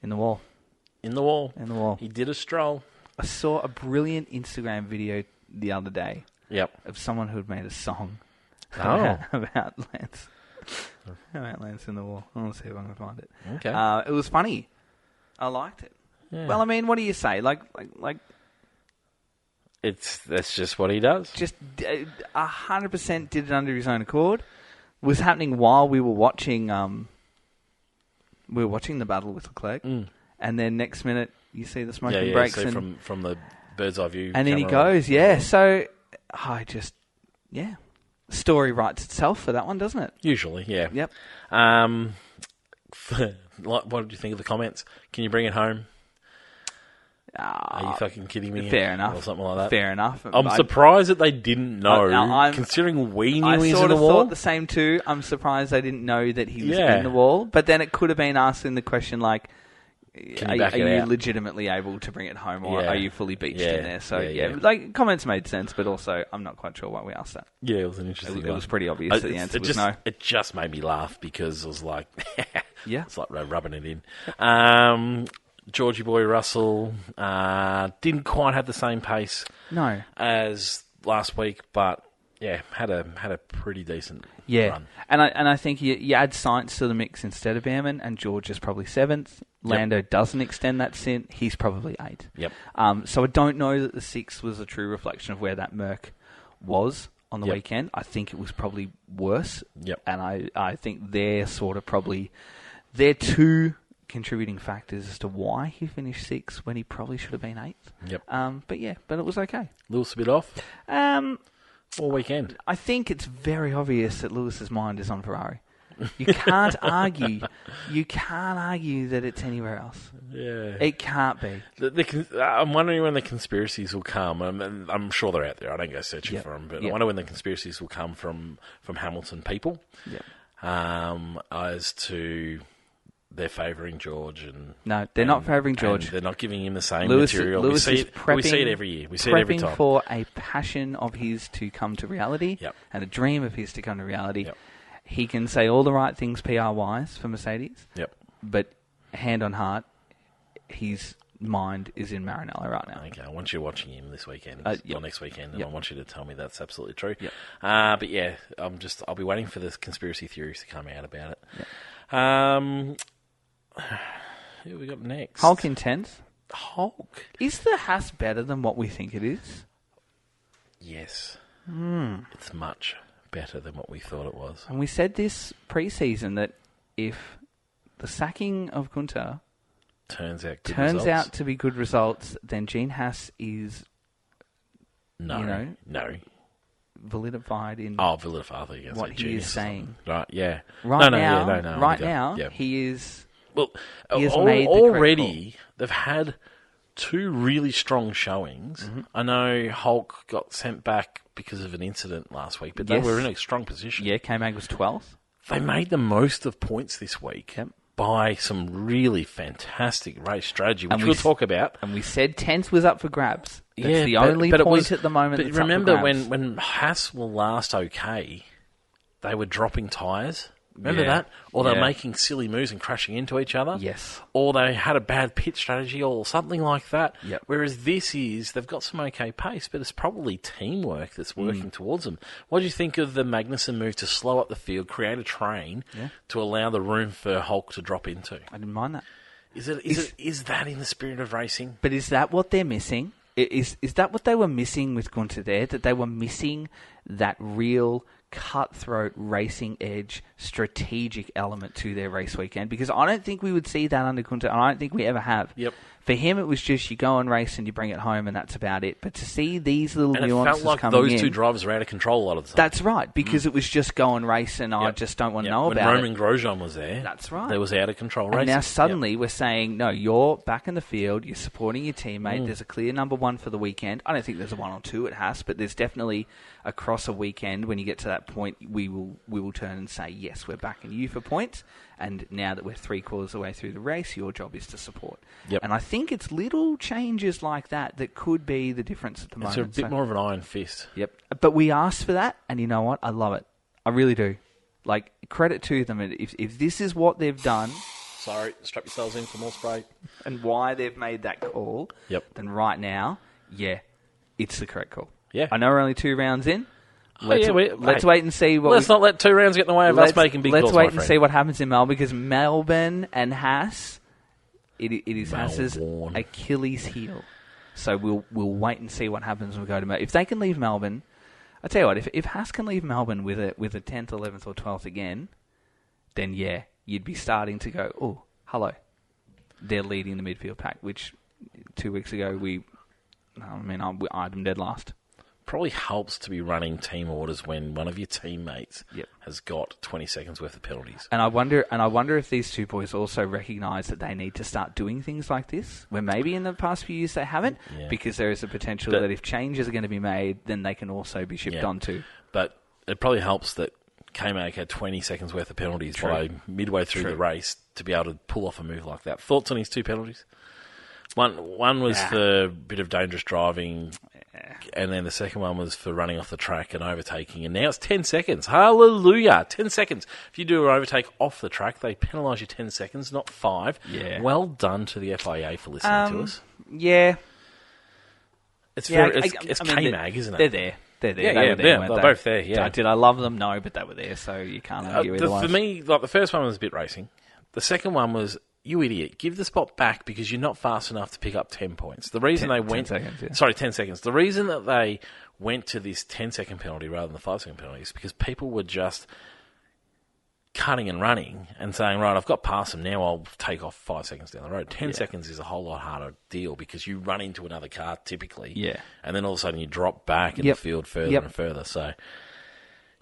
B: In the wall.
A: He did a stroll.
B: I saw a brilliant Instagram video the other day of someone who had made a song about Lance. About Lance in the wall. I'll see if I can find it.
A: Okay.
B: It was funny. I liked it.
A: Yeah.
B: Well, I mean, what do you say? Like,
A: that's just what he does.
B: Just 100% did it under his own accord. Was happening while we were watching. We were watching the battle with Leclerc, and then next minute you see the smoking brakes
A: from the bird's eye view,
B: and then he goes. So story writes itself for that one, doesn't it?
A: Usually, yeah.
B: Yep.
A: What did you think of the comments? Can you bring it home? Are you fucking kidding me?
B: Fair enough.
A: Or something like that.
B: Fair enough.
A: I'm surprised that they didn't know, considering we knew he's in the wall.
B: I thought the same too. I'm surprised they didn't know that he was in the wall. But then it could have been asking the question like, are you legitimately able to bring it home, or are you fully beached in there? So, like, comments made sense, but also I'm not quite sure why we asked that.
A: Yeah, it was an interesting one.
B: It was pretty obvious that the answer was no.
A: It just made me laugh because it was like, it's like rubbing it in. Georgie Boy Russell didn't quite have the same pace as last week, but had a pretty decent run.
B: And I think you add Sainz to the mix instead of Bearman, and George is probably 7th. Lando doesn't extend that stint. He's probably 8th.
A: Yep.
B: So I don't know that the 6th was a true reflection of where that Merc was on the weekend. I think it was probably worse.
A: Yep.
B: And I think they're two contributing factors as to why he finished 6th when he probably should have been 8th.
A: Yep.
B: But it was okay.
A: Lewis a bit off? All weekend.
B: I think it's very obvious that Lewis's mind is on Ferrari. You can't argue. You can't argue that it's anywhere else.
A: Yeah,
B: it can't be.
A: I'm wondering when the conspiracies will come. I'm sure they're out there. I don't go searching for them, but I wonder when the conspiracies will come from Hamilton people. As to they're favouring George
B: no, they're not favouring George.
A: They're not giving him the same material. We see it every year. We see it every time.
B: For a passion of his to come to reality and a dream of his to come to reality. He can say all the right things PR-wise for Mercedes, but hand on heart, his mind is in Maranello right now.
A: Okay, I want you watching him this weekend or next weekend, and I want you to tell me that's absolutely true. But yeah, I'll be waiting for the conspiracy theories to come out about it. Who we got next?
B: Hulk in 10th.
A: Hulk.
B: Is the Haas better than what we think it is?
A: Yes. It's much better than what we thought it was.
B: And we said this pre-season that if the sacking of Gunter
A: turns
B: out to be good results, then Gene Haas is validified in what he is saying.
A: Right, yeah.
B: Right now, he is.
A: Well,
B: he has made
A: already they've had 2 really strong showings. I know Hulk got sent back because of an incident last week, but they were in a strong position.
B: Yeah, K-Mag was 12th.
A: They made the most of points this week by some really fantastic race strategy, which we'll talk about.
B: And we said 10th was up for grabs. That's the only point at the moment.
A: But remember when Haas were last okay, they were dropping tyres. Remember that? Or they're
B: Yeah.
A: making silly moves and crashing into each other.
B: Yes.
A: Or they had a bad pit strategy or something like that.
B: Yep.
A: Whereas this is, they've got some okay pace, but it's probably teamwork that's working towards them. What do you think of the Magnussen move to slow up the field, create a train to allow the room for Hulk to drop into?
B: I didn't mind that.
A: Is that in the spirit of racing?
B: But is that what they're missing? Is that what they were missing with Gunter there? That they were missing that real cutthroat racing edge strategic element to their race weekend? Because I don't think we would see that under Gunter, and I don't think we ever have.
A: Yep.
B: For him, it was just you go and race and you bring it home, and that's about it. But to see these little nuances
A: it felt like
B: coming
A: those
B: in,
A: two drivers were out of control a lot of the time.
B: that's right, because it was just go and race, and I just don't want to know
A: when
B: about
A: Roman
B: it.
A: Grosjean was there,
B: That's right.
A: there was out of control racing.
B: And now suddenly we're saying, no, you're back in the field, you're supporting your teammate, there's a clear number one for the weekend. I don't think there's a 1 or 2 at Haas, but there's definitely across a weekend when you get to that point, we will turn and say, yes, we're backing you for points, and now that we're 3/4 of the way through the race, your job is to support.
A: Yep.
B: And I think it's little changes like that that could be the difference at the moment.
A: It's a bit more of an iron fist.
B: Yep. But we asked for that, and you know what? I love it. I really do. Like, credit to them. And if this is what they've done...
A: Sorry, strap yourselves in for more spray.
B: And why they've made that call, then right now, it's the correct call.
A: Yeah.
B: I know we're only 2 rounds in. Let's
A: hey,
B: wait and see what...
A: Let's not let 2 rounds get in the way of us making big calls,
B: Let's wait
A: my
B: and
A: friend.
B: see what happens in Melbourne, because Melbourne and Haas, it is Haas's
A: Melbourne.
B: Achilles heel. So we'll wait and see what happens when we go to Melbourne. If they can leave Melbourne... I tell you what, if Haas can leave Melbourne with a 10th, 11th or 12th again, then you'd be starting to go, oh, hello. They're leading the midfield pack, which 2 weeks ago I had them dead last.
A: Probably helps to be running team orders when one of your teammates has got 20 seconds worth of penalties.
B: And I wonder if these two boys also recognise that they need to start doing things like this, where maybe in the past few years they haven't, because there is a potential that if changes are going to be made, then they can also be shipped onto.
A: But it probably helps that K-Mag had 20 seconds worth of penalties by midway through the race to be able to pull off a move like that. Thoughts on his 2 penalties? One was for a bit of dangerous driving, and then the second one was for running off the track and overtaking. And now it's 10 seconds. Hallelujah! 10 seconds. If you do an overtake off the track, they penalise you 10 seconds, not 5.
B: Yeah.
A: Well done to the FIA for listening to us.
B: Yeah.
A: It's K-Mag, isn't it?
B: They're there. They're there.
A: Yeah, they're both there, yeah.
B: Did I love them? No, but they were there, so you can't argue either way.
A: For me, the first one was a bit racing. The second one was, you idiot, give the spot back because you're not fast enough to pick up 10 points. The reason
B: 10 seconds.
A: Sorry, 10 seconds. The reason that they went to this 10-second penalty rather than the 5-second penalty is because people were just cutting and running and saying, right, I've got past them, now I'll take off 5 seconds down the road. 10 seconds is a whole lot harder deal because you run into another car typically.
B: Yeah.
A: And then all of a sudden you drop back in the field further and further. So,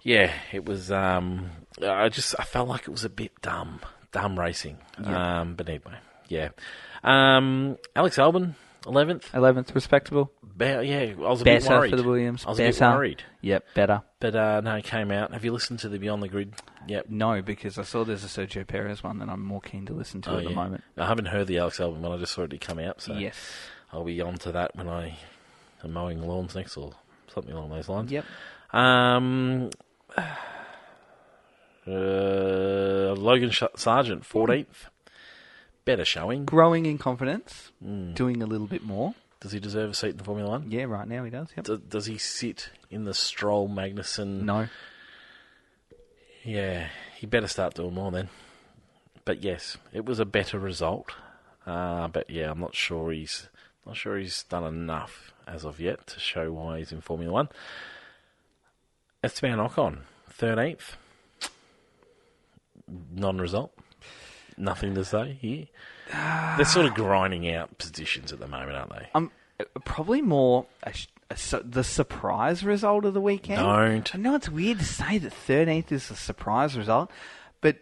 A: yeah, it was, I felt like it was a bit dumb racing. But anyway, Alex Albon, 11th.
B: 11th, respectable.
A: I was a
B: better
A: bit worried.
B: For the Williams.
A: I was a bit worried.
B: Yep, better.
A: But no, it came out. Have you listened to the Beyond the Grid? Yep.
B: No, because I saw there's a Sergio Perez one that I'm more keen to listen to at the moment.
A: I haven't heard the Alex Albon one. I just saw it come out. So
B: yes.
A: I'll be on to that when I am mowing lawns next or something along those lines.
B: Yep.
A: Logan Sargent, 14th. Better showing.
B: Growing in confidence. Doing a little bit more.
A: Does he deserve a seat in the Formula 1?
B: Yeah, right now he does. Yep.
A: Does he sit in the Stroll Magnussen?
B: No.
A: Yeah, he better start doing more then. But yes, it was a better result. But yeah, I'm not sure he's done enough as of yet to show why he's in Formula 1. Esteban Ocon, 13th. Non-result. Nothing to say here. They're sort of grinding out positions at the moment, aren't they?
B: Probably more the surprise result of the weekend.
A: Don't.
B: I know it's weird to say that 13th is a surprise result, but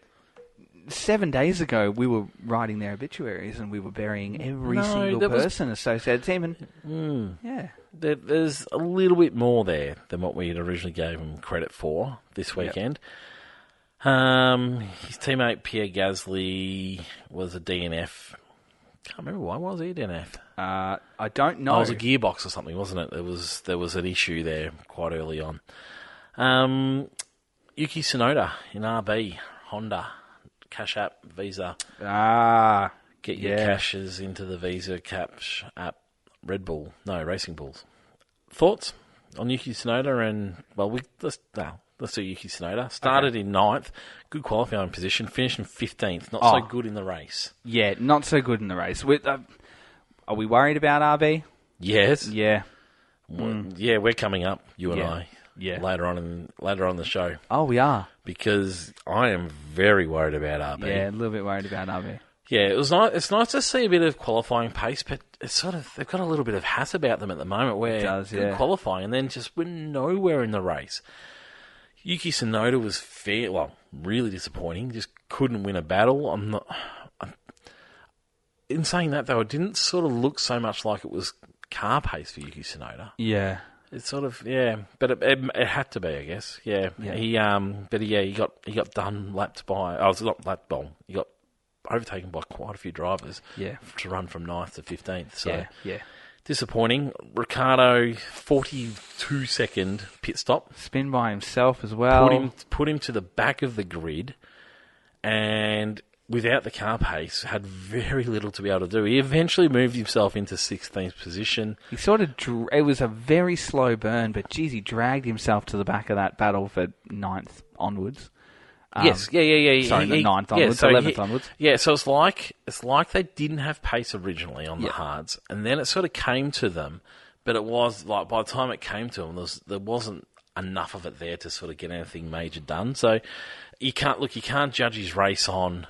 B: 7 days ago we were writing their obituaries and we were burying every single person associated with the team. Yeah.
A: There's a little bit more there than what we had originally gave him credit for this weekend. His teammate Pierre Gasly was a DNF. Can't remember why. Why was he a DNF?
B: I don't know.
A: It was a gearbox or something, wasn't it? There was an issue there quite early on. Yuki Tsunoda in RB, Honda, Cash App, Visa.
B: Ah,
A: Get your cashes into the Visa Cash app. Red Bull. No, Racing Bulls. Thoughts on Yuki Tsunoda? And, well, let's do Yuki Tsunoda. Started in 9th. Good qualifying position. Finished in 15th. Not so good in the race.
B: Yeah, not so good in the race. Are we worried about RB?
A: Yes.
B: Yeah.
A: Yeah, we're coming up, you and I.
B: Yeah.
A: Later on in the show.
B: Oh, we are.
A: Because I am very worried about RB.
B: Yeah, a little bit worried about RB.
A: Yeah, it's nice to see a bit of qualifying pace, but it's sort of they've got a little bit of Haas about them at the moment where good qualifying and then just we're nowhere in the race. Yuki Tsunoda was really disappointing. Just couldn't win a battle. In saying that though, it didn't sort of look so much like it was car pace for Yuki Tsunoda.
B: Yeah.
A: It's sort of but it had to be, I guess. Yeah. He got done lapped by. Oh, it's not lapped by. He got overtaken by quite a few drivers.
B: Yeah.
A: To run from 9th to 15th. So
B: yeah.
A: Disappointing. Ricciardo, 42-second pit stop.
B: Spin by himself as well.
A: Put him to the back of the grid, and without the car pace, had very little to be able to do. He eventually moved himself into 16th position.
B: He sort of... it was a very slow burn, but geez, he dragged himself to the back of that battle for 9th onwards.
A: Yes, yeah.
B: Sorry, the 9th onwards, 11th onwards.
A: Yeah, so it's like they didn't have pace originally on the hards, and then it sort of came to them, but it was like by the time it came to them, there wasn't enough of it there to sort of get anything major done. So you can't judge his race on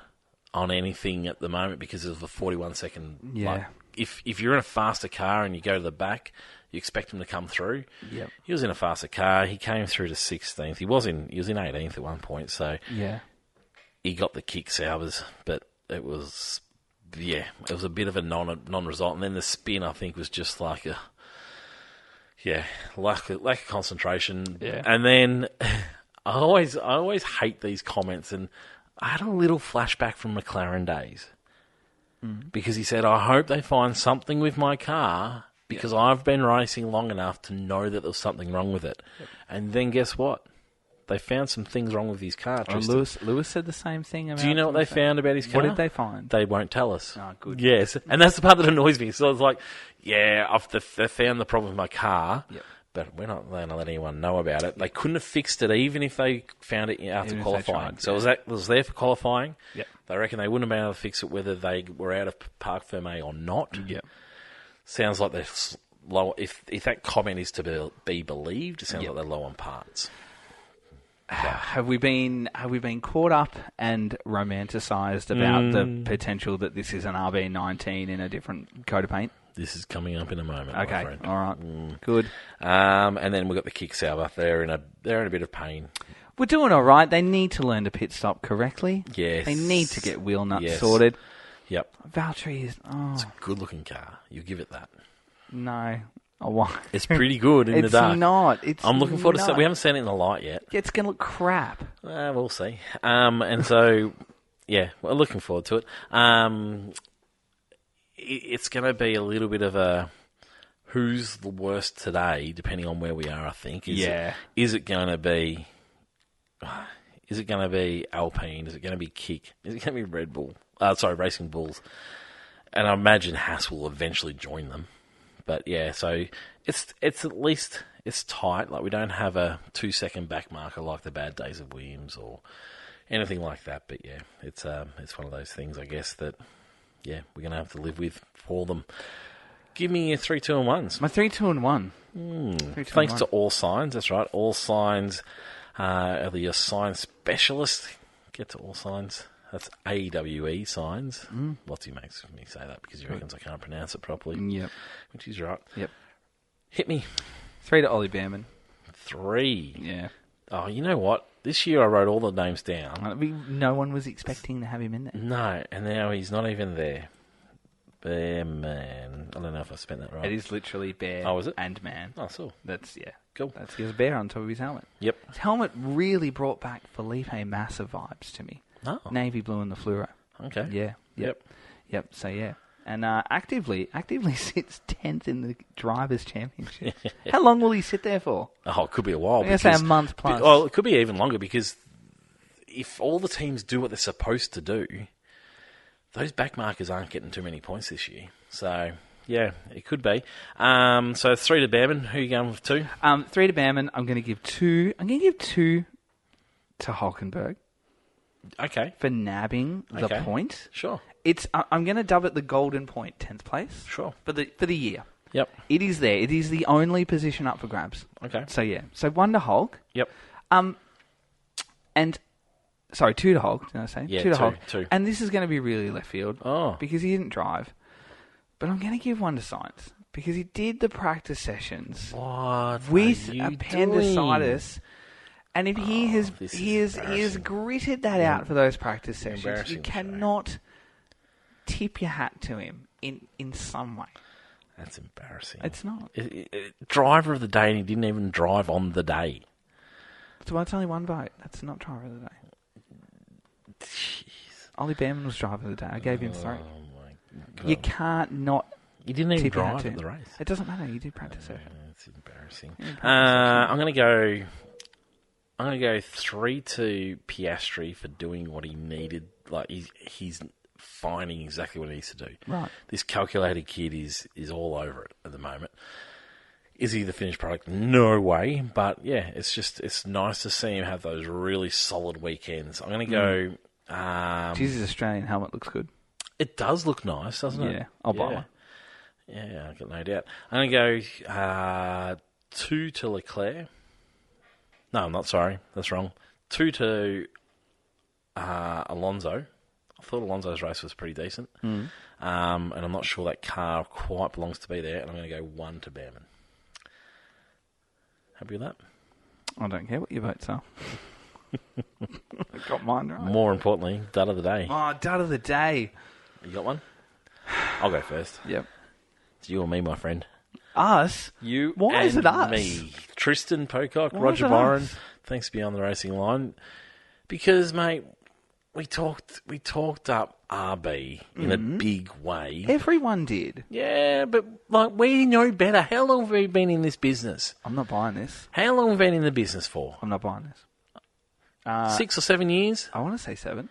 A: anything at the moment because of the 41-second.
B: Yeah.
A: Like, if you're in a faster car and you go to the back, you expect him to come through.
B: Yep.
A: He was in a faster car. He came through to 16th. He was in 18th at one point. So he got the kick hours, but it was a bit of a non-result. And then the spin, I think, was just like lack of concentration.
B: Yeah.
A: And then I always hate these comments, and I had a little flashback from McLaren days because he said, "I hope they find something with my car." Because I've been racing long enough to know that there was something wrong with it. Yep. And then guess what? They found some things wrong with his car.
B: Lewis said the same thing.
A: Do you know what they found about his car?
B: What did they find?
A: They won't tell us.
B: Oh, good.
A: Yes. And that's the part that annoys me. So I was like, they found the problem with my car, but we're not going to let anyone know about it. They couldn't have fixed it even if they found it after qualifying. So it was there for qualifying.
B: Yep.
A: They reckon they wouldn't have been able to fix it whether they were out of Parc Fermé or not.
B: Yep.
A: Sounds like they're low. If that comment is to be believed, it sounds like they're low on parts.
B: Have we been caught up and romanticised about the potential that this is an RB19 in a different coat of paint?
A: This is coming up in a moment.
B: Okay,
A: my friend.
B: all right, good.
A: And then we've got the kick salver. They're in a bit of pain.
B: We're doing all right. They need to learn to pit stop correctly.
A: Yes,
B: they need to get wheel nuts sorted.
A: Yep.
B: Valtteri is...
A: It's a good-looking car. You give it that.
B: No. Oh, why?
A: It's pretty good in the dark.
B: It's not.
A: I'm looking forward to... We haven't seen it in the light yet.
B: It's going to look crap.
A: We'll see. And so, we're looking forward to it. It's going to be a little bit of a... Who's the worst today, depending on where we are, I think. Is it going to be... Is it going to be Alpine? Is it going to be Kick? Is it going to be Red Bull? Racing Bulls. And I imagine Haas will eventually join them. But so it's at least it's tight. Like we don't have a 2-second back marker like the bad days of Williams or anything like that. But it's one of those things, I guess, that we're gonna have to live with for them. Give me your 3, 2, and 1s.
B: My 3, 2, and 1.
A: Thanks to All Signs. That's right. All Signs are your sign specialist. Get to All Signs. That's AWE Signs. Lottie makes me say that because he reckons I can't pronounce it properly.
B: Yep.
A: Which is right.
B: Yep.
A: Hit me.
B: 3 to Ollie Bearman.
A: 3.
B: Yeah.
A: Oh, you know what? This year I wrote all the names down.
B: No one was expecting to have him in there.
A: No, and now he's not even there. Bearman. I don't know if I spent that right.
B: It is literally bear and man.
A: Oh, so.
B: That's,
A: cool.
B: He has a bear on top of his helmet.
A: Yep.
B: His helmet really brought back Felipe Massa vibes to me.
A: Oh.
B: Navy blue and the fluoro.
A: Okay.
B: Yeah. Yep. So, And actively sits 10th in the Drivers' Championship. How long will he sit there for?
A: Oh, it could be a while.
B: I'm going to say a month plus.
A: Well, it could be even longer because if all the teams do what they're supposed to do, those backmarkers aren't getting too many points this year. So, yeah, it could be. So 3 to Bearman. Who are you going with 2?
B: 3 to Bearman. I'm going to give 2. I'm going to give 2 to Hulkenberg.
A: Okay.
B: For nabbing the point.
A: Sure.
B: I'm going to dub it the golden point, 10th place.
A: Sure.
B: For the year.
A: Yep.
B: It is there. It is the only position up for grabs.
A: Okay.
B: So, yeah. So, 1 to Hulk.
A: Yep.
B: And, sorry, 2 to Hulk, did I say?
A: Yeah,
B: 2 to Hulk.
A: 2.
B: And this is going to be really left field.
A: Oh.
B: Because he didn't drive. But I'm going to give 1 to Sainz. Because he did the practice sessions.
A: What
B: with
A: are you
B: appendicitis.
A: doing?
B: And if he has gritted that out for those practice sessions, you cannot tip your hat to him in some way.
A: That's embarrassing.
B: It's not.
A: Driver of the day, and he didn't even drive on the day.
B: So it's only one vote. That's not driver of the day.
A: Jeez.
B: Ollie Bearman was driver of the day. I gave him 3.
A: Oh my God.
B: You can't not.
A: You didn't even
B: tip your hat
A: drive
B: to
A: at
B: him.
A: the race.
B: It doesn't matter. You did practice session.
A: That's embarrassing.
B: I'm
A: I'm going to go 3 to Piastri for doing what he needed. Like he's finding exactly what he needs to do.
B: Right.
A: This calculated kid is all over it at the moment. Is he the finished product? No way. But yeah, it's nice to see him have those really solid weekends. I'm going to go.
B: Jesus, Australian helmet looks good.
A: It does look nice, doesn't it?
B: Yeah, I'll buy one.
A: Yeah, I've got no doubt. I'm going to go 2 to Leclerc. No, I'm not, sorry. That's wrong. 2 to Alonso. I thought Alonso's race was pretty decent. And I'm not sure that car quite belongs to be there. And I'm going to go 1 to Bearman. Happy with that?
B: I don't care what your votes are. I got mine right.
A: More importantly, dud of the day.
B: Oh, dud of the day.
A: You got one? I'll go first.
B: Yep.
A: It's you or me, my friend.
B: Us?
A: You
B: Why
A: and
B: is it us?
A: me. Tristan Pocock,
B: Why
A: Roger
B: is it
A: Byron.
B: us?
A: Thanks Beyond the Racing Line. Because, mate, we talked up RB in a big way.
B: Everyone did.
A: Yeah, but like we know better. How long have we been in this business?
B: I'm not buying this.
A: How long have we been in the business for?
B: I'm not buying this.
A: 6 or 7 years?
B: I want to say 7.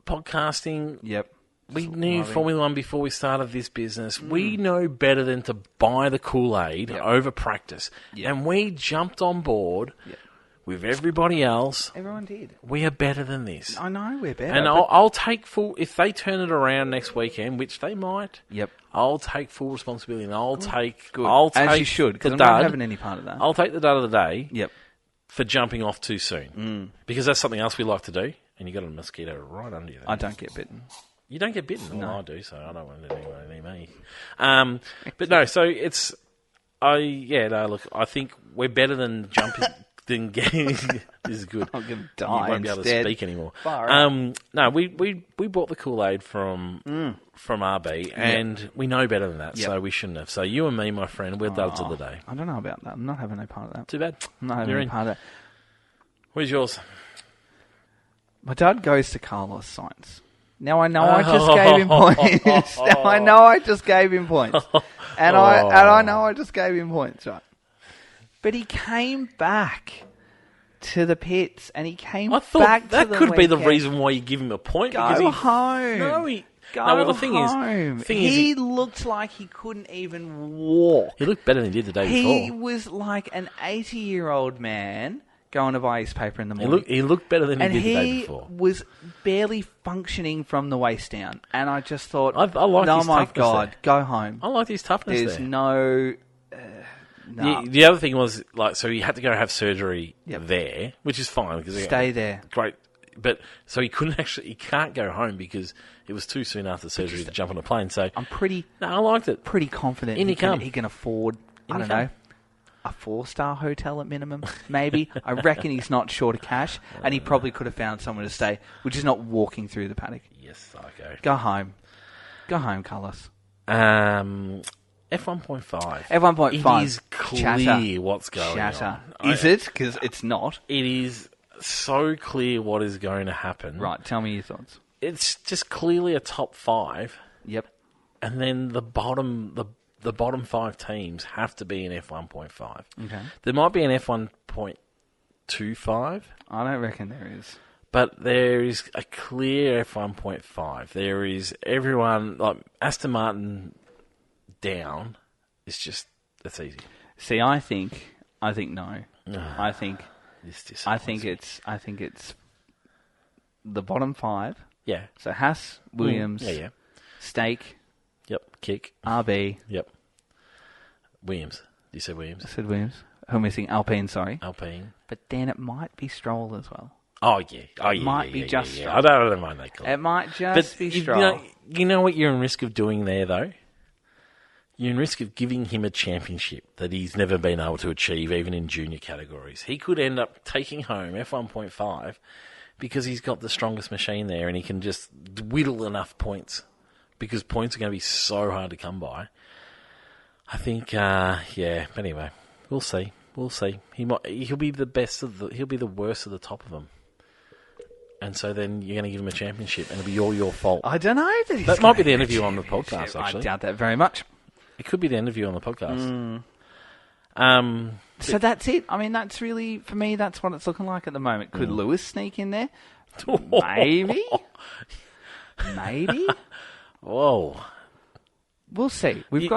A: Podcasting.
B: Yep.
A: We knew Formula One before we started this business. We know better than to buy the Kool-Aid over practice.
B: Yep.
A: And we jumped on board with everybody else.
B: Everyone did.
A: We are better than this.
B: I know we're better.
A: And I'll take full... If they turn it around next weekend, which they might, I'll take full responsibility. And I'll take...
B: As you should, because I'm not having any part of that.
A: I'll take the dud of the day
B: Yep.
A: for jumping off too soon. Because that's something else we like to do. And you got a mosquito right under you there.
B: I don't get bitten.
A: You don't get bitten?
B: No.
A: Well, I do, so I don't want anyone to me. But no, so it's... look, I think we're better than jumping... than getting... This is good.
B: I'm going to die.
A: You won't be able to speak anymore.
B: No,
A: we bought the Kool-Aid from RB, and we know better than that, so we shouldn't have. So you and me, my friend, we're duds of the day.
B: I don't know about that. I'm not having any part of that.
A: Too bad.
B: I'm not having any part of that.
A: Where's yours?
B: My dad goes to Carlos Sainz. Now I know I just gave him points. Now I know I just gave him points. And I know I just gave him points, right? But he came back to the pits, and he came back to the
A: that could be the
B: weekend.
A: reason why you give him a point.
B: Go
A: because
B: home.
A: No,
B: the thing is, he looked like he couldn't even walk.
A: He looked better than he did the day before.
B: He was like an 80-year-old man going to buy his paper in the morning.
A: He looked better than he did the day before.
B: And he was barely functioning from the waist down. And I just thought,
A: I liked his
B: my
A: toughness
B: God,
A: there.
B: go home.
A: I liked his toughness
B: There's
A: there.
B: no... no.
A: The other thing was, like, so he had to go have surgery there, which is fine. Because
B: Stay there.
A: Great. But, so he can't go home because it was too soon after surgery to jump on a plane. So I liked it.
B: Pretty confident he can afford, I don't know, a 4-star hotel at minimum, maybe. I reckon he's not short of cash, and he probably could have found somewhere to stay, which is not walking through the paddock.
A: Yes, psycho.
B: Go home. Go home, Carlos.
A: F1.5.
B: F1.5.
A: It is clear what's going on.
B: Is it? Because it's not.
A: It is so clear what is going to happen.
B: Right, tell me your thoughts.
A: It's just clearly a top 5.
B: Yep.
A: And then the bottom 5 teams have to be in F1.5.
B: Okay.
A: There might be an F1.25.
B: I don't reckon there is.
A: But there is a clear F1.5. There is everyone, like Aston Martin down. It's just, that's easy.
B: See, I think no. I think it's the bottom 5.
A: Yeah.
B: So Haas, Williams, Stake.
A: Yep. Kick.
B: RB.
A: Yep. Williams. You said Williams.
B: I said Williams. Who am I missing? Alpine, sorry.
A: Alpine.
B: But then it might be Stroll as well.
A: Oh, yeah.
B: It might be just Stroll.
A: I don't mind that call.
B: It might just be Stroll.
A: You know what you're in risk of doing there, though? You're in risk of giving him a championship that he's never been able to achieve, even in junior categories. He could end up taking home F1.5 because he's got the strongest machine there and he can just whittle enough points, because points are going to be so hard to come by. I think, but anyway, we'll see. We'll see. He'll be the best he'll be the worst of the top of them. And so then you're going to give him a championship and it'll be all your fault.
B: I don't know.
A: That might be the interview on the podcast, actually.
B: I doubt that very much.
A: It could be the interview on the podcast.
B: So that's it. I mean, that's really, for me, that's what it's looking like at the moment. Could Lewis sneak in there? Maybe. Maybe.
A: Whoa.
B: We'll see.
A: You've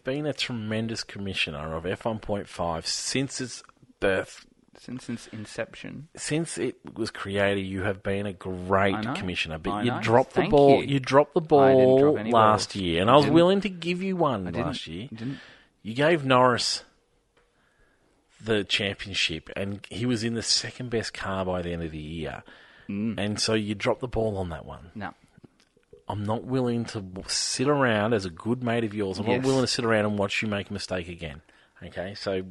A: been a tremendous commissioner of F1.5 since its birth.
B: Since its inception.
A: Since it was created, you have been a great commissioner. But you dropped
B: the
A: ball.
B: You
A: dropped the ball last
B: balls.
A: year, and I was willing to give you one last year. You gave Norris the championship, and he was in the second best car by the end of the year. And so you dropped the ball on that one.
B: No.
A: I'm not willing to sit around as a good mate of yours. I'm not willing to sit around and watch you make a mistake again. Okay, so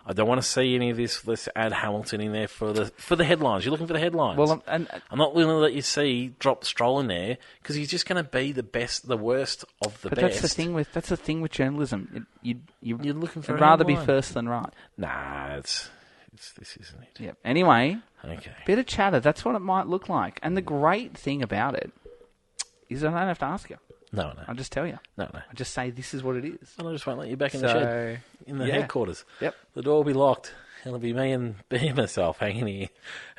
A: I don't want to see any of this. Let's add Hamilton in there for the headlines. You're looking for the headlines. Well, I'm not willing to let you drop Stroll in there because he's just going to be the worst of the best. But
B: that's the thing with journalism. You're
A: looking for.
B: I'd rather be first than right.
A: Nah, it's this, isn't it?
B: Yep. Anyway,
A: okay.
B: Bit of chatter. That's what it might look like. And the great thing about it is I don't have to ask you.
A: No.
B: I'll just tell you.
A: No.
B: I just say this is what it is.
A: And I just won't let you back in the shed. In the headquarters.
B: Yep.
A: The door will be locked. It'll be me and myself hanging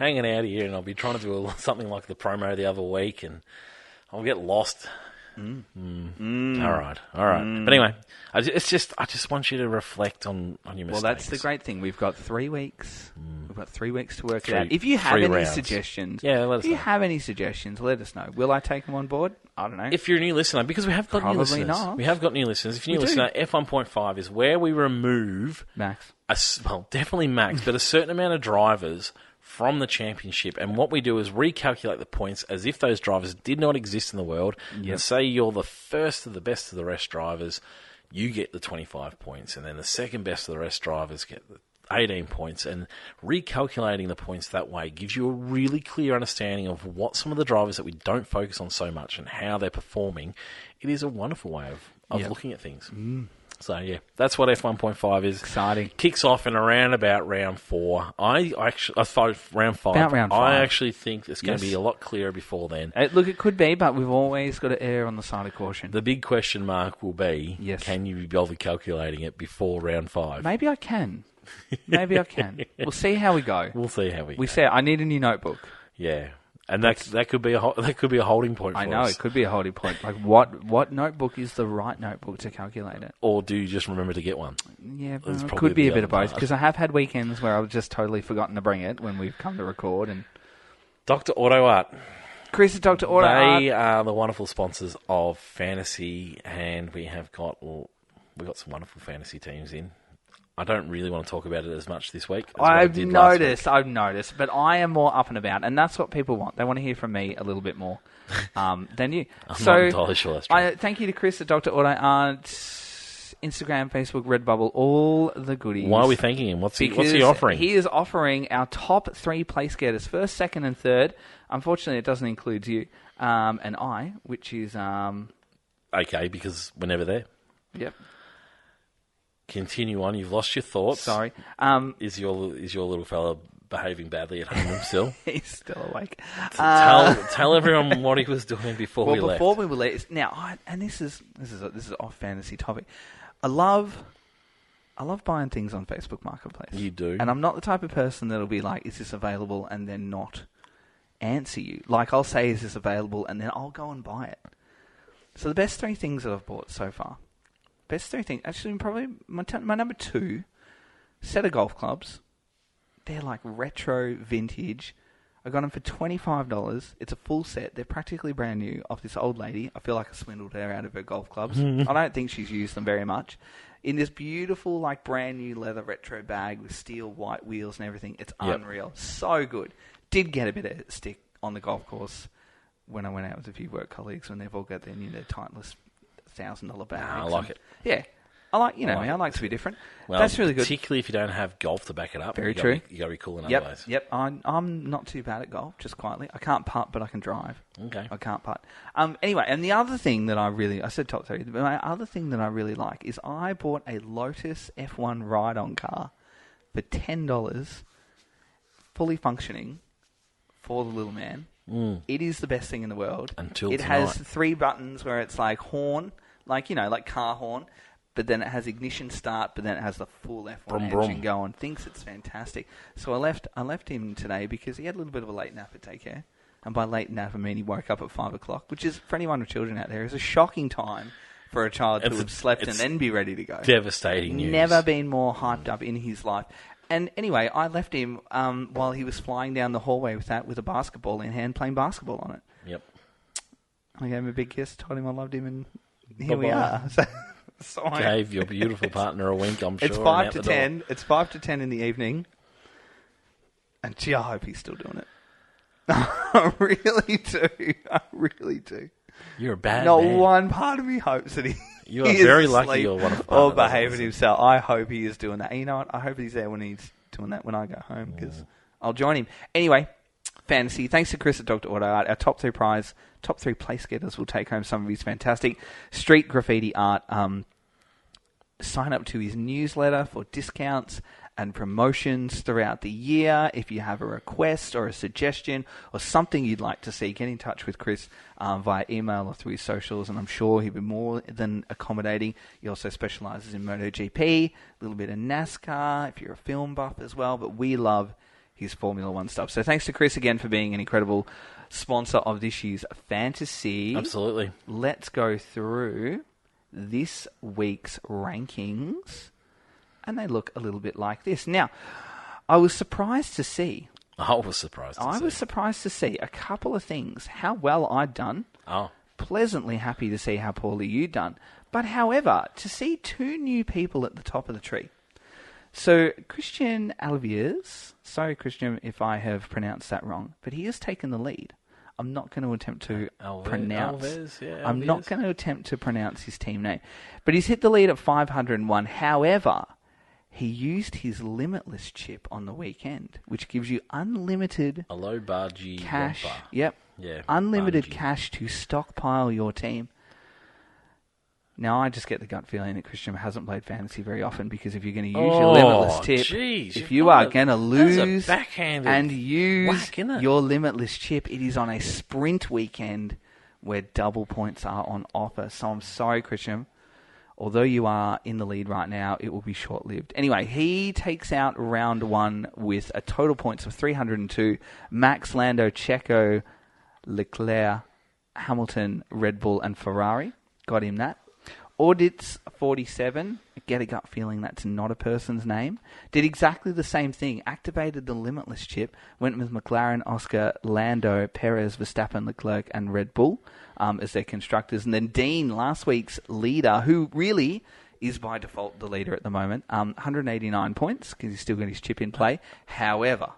A: out here, and I'll be trying to do something like the promo the other week, and I'll get lost. All right. But anyway, I just want you to reflect on your mistakes.
B: Well, that's the great thing. We've got 3 weeks. We've got 3 weeks to work it out. If you have any suggestions, let us know. Let us know. Will I take them on board? I don't know.
A: If you're a new listener, because we have got new listeners.
B: Probably not.
A: We have got new listeners. If you're a new listener, F1.5 is where we remove
B: Max.
A: Definitely Max, but a certain amount of drivers from the championship, and what we do is recalculate the points as if those drivers did not exist in the world. And say you're the first of the best of the rest drivers, you get the 25 points, and then the second best of the rest drivers get the 18 points, and recalculating the points that way gives you a really clear understanding of what some of the drivers that we don't focus on so much and how they're performing. It is a wonderful way of looking at things. So, that's what F1.5 is.
B: Exciting.
A: Kicks off in around about round 4. I thought round 5.
B: About round 5.
A: I actually think it's going to be a lot clearer before then.
B: Look, it could be, but we've always got to err on the side of caution.
A: The big question mark will be, can you be bothered calculating it before round 5?
B: Maybe I can. We'll see how we go.
A: We'll see how we go.
B: We say I need a new notebook.
A: Yeah. And that could be a holding point for us.
B: I know, it could be a holding point. Like, what notebook is the right notebook to calculate it?
A: Or do you just remember to get one?
B: Yeah, it could be a bit of both. Because I have had weekends where I've just totally forgotten to bring it when we've come to record. And
A: Dr. Auto Art.
B: Chris at Dr. Auto Art.
A: They are the wonderful sponsors of fantasy, and we've got some wonderful fantasy teams in. I don't really want to talk about it as much this week. I've noticed,
B: but I am more up and about, and that's what people want. They want to hear from me a little bit more than you.
A: I'm not entirely sure that's true.
B: Thank you to Chris at Dr. Auto Art, Instagram, Facebook, Redbubble, all the goodies.
A: Why are we thanking him? What's he offering?
B: He is offering our top 3 place getters, first, second, and third. Unfortunately, it doesn't include you and I, which is...
A: Okay, because we're never there.
B: Yep.
A: Continue on. You've lost your thoughts.
B: Sorry.
A: Is your little fella behaving badly at home still?
B: He's still awake.
A: Tell everyone what he was doing before we left.
B: Before we were left. Now, and this is off fantasy topic. I love I love buying things on Facebook Marketplace.
A: You do.
B: And I'm not the type of person that'll be like, is this available, and then not answer you. Like, I'll say, is this available, and then I'll go and buy it. So the best 3 things that I've bought so far. Best 3 things. Actually, probably my number 2, set of golf clubs. They're like retro vintage. I got them for $25. It's a full set. They're practically brand new off this old lady. I feel like I swindled her out of her golf clubs. I don't think she's used them very much. In this beautiful, like, brand new leather retro bag with steel white wheels and everything. It's unreal. So good. Did get a bit of stick on the golf course when I went out with a few work colleagues when they've all got their tightless $1,000 bags.
A: I like it.
B: Yeah. I like, I like to be different.
A: Well,
B: that's really good.
A: Particularly if you don't have golf to back it up.
B: Very true.
A: You got to be cool in
B: Yep,
A: other ways.
B: yep. I'm not too bad at golf, just quietly. I can't putt, but I can drive.
A: Okay.
B: I can't putt. Anyway, and the other thing that I said top 3, but my other thing that I really like is I bought a Lotus F1 ride-on car for $10, fully functioning, for the little man. It is the best thing in the world.
A: Until
B: it
A: tonight.
B: has 3 buttons where it's like horn, like car horn, but then it has ignition start, but then it has the full F1
A: Brum,
B: engine
A: brum.
B: going. Thinks it's fantastic. So I left him today because he had a little bit of a late nap at daycare. And by late nap, I mean he woke up at 5 o'clock, which is, for anyone with children out there, is a shocking time for a child to have slept and then be ready to go.
A: Devastating news.
B: Never been more hyped up in his life. And anyway, I left him while he was flying down the hallway with a basketball in hand, playing basketball on it.
A: Yep.
B: I gave him a big kiss, told him I loved him, and here
A: Bye-bye.
B: we are. So
A: Gave your beautiful partner a wink, I'm sure.
B: It's 5 to 10. It's 5 to 10 in the evening. And gee, I hope he's still doing it. I really do. I really do.
A: You're a bad
B: Not
A: man.
B: one part of me hopes that
A: You are
B: he is
A: very lucky
B: asleep
A: you're one of the
B: or behaving himself. I hope he is doing that. And you know what? I hope he's there when he's doing that when I go home, because I'll join him. Anyway, fantasy. Thanks to Chris at Dr. Auto Art. Our top 3 place getters will take home some of his fantastic street graffiti art. Sign up to his newsletter for discounts and promotions throughout the year. If you have a request or a suggestion or something you'd like to see, get in touch with Chris via email or through his socials, and I'm sure he'll be more than accommodating. He also specialises in MotoGP, a little bit of NASCAR, if you're a film buff as well, but we love his Formula One stuff. So thanks to Chris again for being an incredible sponsor of this year's fantasy.
A: Absolutely.
B: Let's go through this week's rankings, and they look a little bit like this. Now, I was surprised to see
A: I was surprised to see
B: a couple of things. How well I'd done.
A: Oh.
B: Pleasantly happy to see how poorly you'd done. But however, to see 2 new people at the top of the tree. So, Christian Alviers, sorry Christian if I have pronounced that wrong, but he has taken the lead. I'm not going to attempt to pronounce. I'm not going to attempt to pronounce his team name, but he's hit the lead at 501. However, he used his limitless chip on the weekend, which gives you unlimited cash.
A: Wampa.
B: Yep.
A: Yeah.
B: Unlimited
A: Bargy.
B: cash to stockpile your team. Now, I just get the gut feeling that Christian hasn't played fantasy very often, because if you're going to use your limitless tip,
A: geez,
B: if you are going to lose
A: backhanded
B: and use
A: whack, innit?
B: your limitless chip, it is on a sprint weekend where double points are on offer. So I'm sorry, Christian. Although you are in the lead right now, it will be short-lived. Anyway, he takes out round 1 with a total points of 302. Max, Lando, Checo, Leclerc, Hamilton, Red Bull, and Ferrari. Got him that. Audits 47. Get a gut feeling that's not a person's name. Did exactly the same thing. Activated the limitless chip. Went with McLaren, Oscar, Lando, Perez, Verstappen, Leclerc, and Red Bull as their constructors. And then Dean, last week's leader, who really is by default the leader at the moment. 189 points because he's still got his chip in play. However,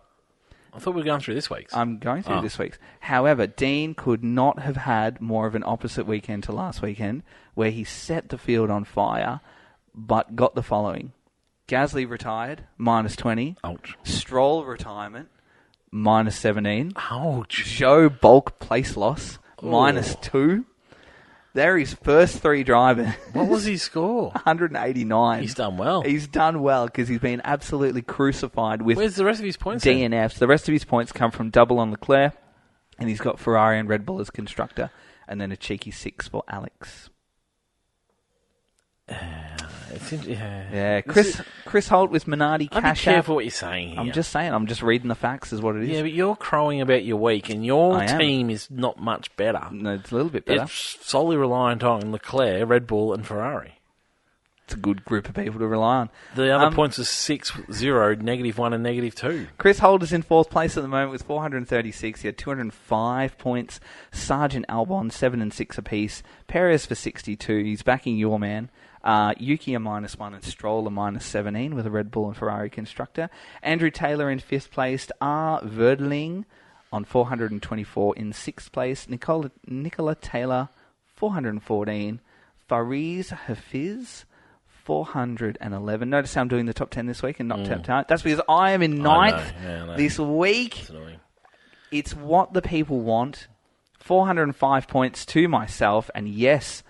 A: I thought we were going through this week's.
B: I'm going through this week's. However, Dean could not have had more of an opposite weekend to last weekend, where he set the field on fire, but got the following. Gasly retired, minus 20.
A: Ouch.
B: Stroll retirement, minus 17.
A: Ouch.
B: Joe bulk place loss, minus 2. They're his first 3 drivers.
A: What was his score?
B: 189.
A: He's done well.
B: He's done well because he's been absolutely crucified with
A: Where's the rest of his points?
B: DNFs. The rest of his points come from double on Leclerc, and he's got Ferrari and Red Bull as constructor, and then a cheeky 6 for Alex. Yeah, Chris Holt with Minardi
A: I'd
B: cash
A: be
B: app.
A: careful what you're saying here.
B: I'm just saying. I'm just reading the facts is what it is.
A: Yeah, but you're crowing about your week, and your team is not much better.
B: No, it's a little bit better.
A: It's solely reliant on Leclerc, Red Bull, and Ferrari.
B: It's a good group of people to rely on.
A: The other points are 6-0, -1, and -2.
B: Chris Holt is in fourth place at the moment with 436. He had 205 points. Sargent Albon, 7 and 6 apiece. Perez for 62. He's backing your man. Yuki a -1 and Stroll a -17 with a Red Bull and Ferrari constructor. Andrew Taylor in 5th place. R. Verdling on 424 in 6th place. Nicola Taylor, 414. Fariz Hafiz, 411. Notice how I'm doing the top 10 this week and not top 10. That's because I am in 9th this week. It's what the people want. 405 points to myself. And yes,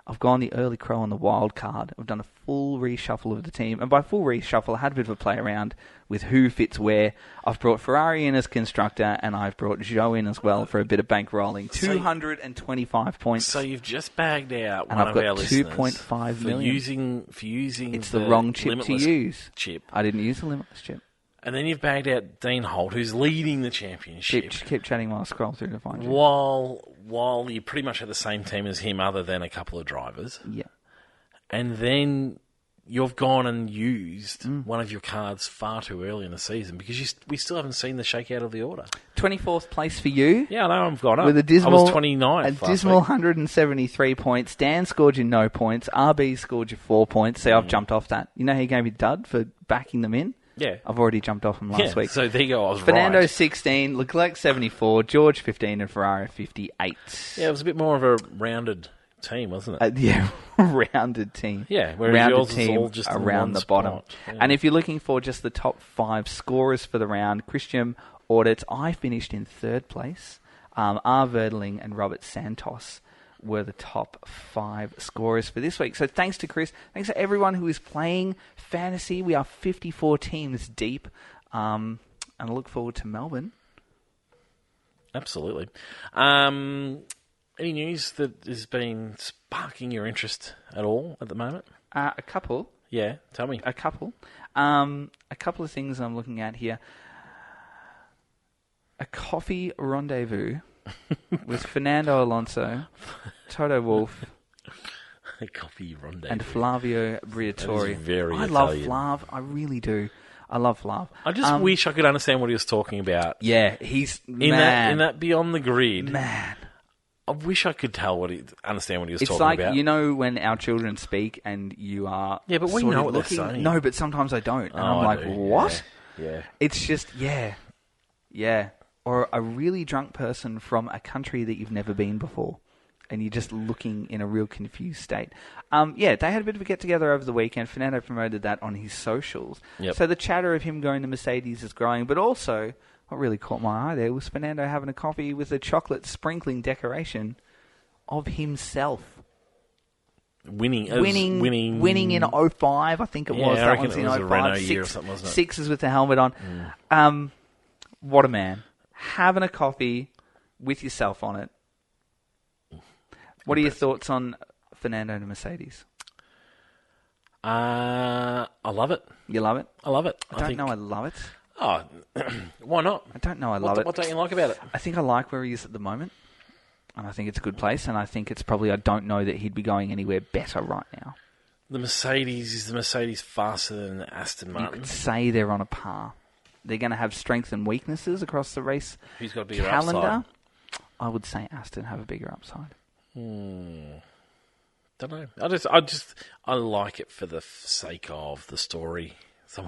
B: I've gone the early crow on the wild card. I've done a full reshuffle of the team. And by full reshuffle, I had a bit of a play around with who fits where. I've brought Ferrari in as constructor, and I've brought Joe in as well for a bit of bankrolling. 225 points.
A: So you've just bagged out
B: and
A: one
B: I've
A: of our
B: got
A: listeners
B: 2.5 million.
A: for using
B: it's the wrong chip to use.
A: Chip.
B: I didn't use the limitless chip.
A: And then you've bagged out Dean Holt, who's leading the championship.
B: Keep chatting while I scroll through to find you.
A: While you pretty much had the same team as him, other than a couple of drivers.
B: Yeah.
A: And then you've gone and used one of your cards far too early in the season because we still haven't seen the shakeout of the order.
B: 24th place for you.
A: Yeah, I know, I've gone up.
B: With a dismal,
A: I was 29th.
B: A dismal 173 points. Dan scored you no points. RB scored you 4 points. See, I've jumped off that. You know how he gave me dud for backing them in?
A: Yeah.
B: I've already jumped off him last week.
A: So there you go, I was
B: Fernando
A: right.
B: 16, Leclerc 74, George 15, and Ferrari 58.
A: Yeah, it was a bit more of a rounded team, wasn't it?
B: Rounded team.
A: Yeah, whereas
B: rounded
A: yours
B: team
A: is all just
B: around the bottom.
A: Yeah.
B: And if you're looking for just the top 5 scorers for the round, Christian Audits, I finished in 3rd place. R. Verdling and Robert Santos were the top 5 scorers for this week. So thanks to Chris. Thanks to everyone who is playing fantasy. We are 54 teams deep. And I look forward to Melbourne.
A: Absolutely. Any news that has been sparking your interest at all at the moment?
B: A couple.
A: Yeah, tell me.
B: A couple. A couple of things I'm looking at here. A coffee rendezvous with Fernando Alonso, Toto Wolff,
A: a coffee rendezvous,
B: and Flavio Briatore.
A: I
B: love Flav. I really do. I love Flav.
A: I just wish I could understand what he was talking about.
B: Yeah, he's
A: in that Beyond the Grid.
B: Man,
A: I wish I could understand what he was talking
B: about. It's
A: like,
B: you know, when our children speak and you are
A: but we know what they're saying.
B: No, but sometimes I don't, and I'm like, what?
A: Yeah.
B: It's just yeah. Or a really drunk person from a country that you've never been before, and you're just looking in a real confused state. They had a bit of a get-together over the weekend. Fernando promoted that on his socials.
A: Yep.
B: So the chatter of him going to Mercedes is growing, but also what really caught my eye there was Fernando having a coffee with a chocolate sprinkling decoration of himself.
A: Winning
B: in 05, I think it was.
A: I
B: that
A: reckon
B: one's
A: it
B: in
A: was a
B: 05.
A: Renault year or something, wasn't it?
B: 6s with the helmet on. What a man. Having a coffee with yourself on it. What are your thoughts on Fernando and Mercedes?
A: I love it.
B: You love it?
A: I love it.
B: I don't know I love it.
A: Oh, why not?
B: I don't know I love it.
A: What don't you like about it?
B: I think I like where he is at the moment. And I think it's a good place. And I think it's probably, I don't know that he'd be going anywhere better right now.
A: Is the Mercedes faster than the Aston Martin?
B: You could say they're on a par. They're going to have strengths and weaknesses across the race
A: Who's got a bigger
B: calendar.
A: upside?
B: I would say Aston have a bigger upside.
A: Don't know. I like it for the sake of the story. I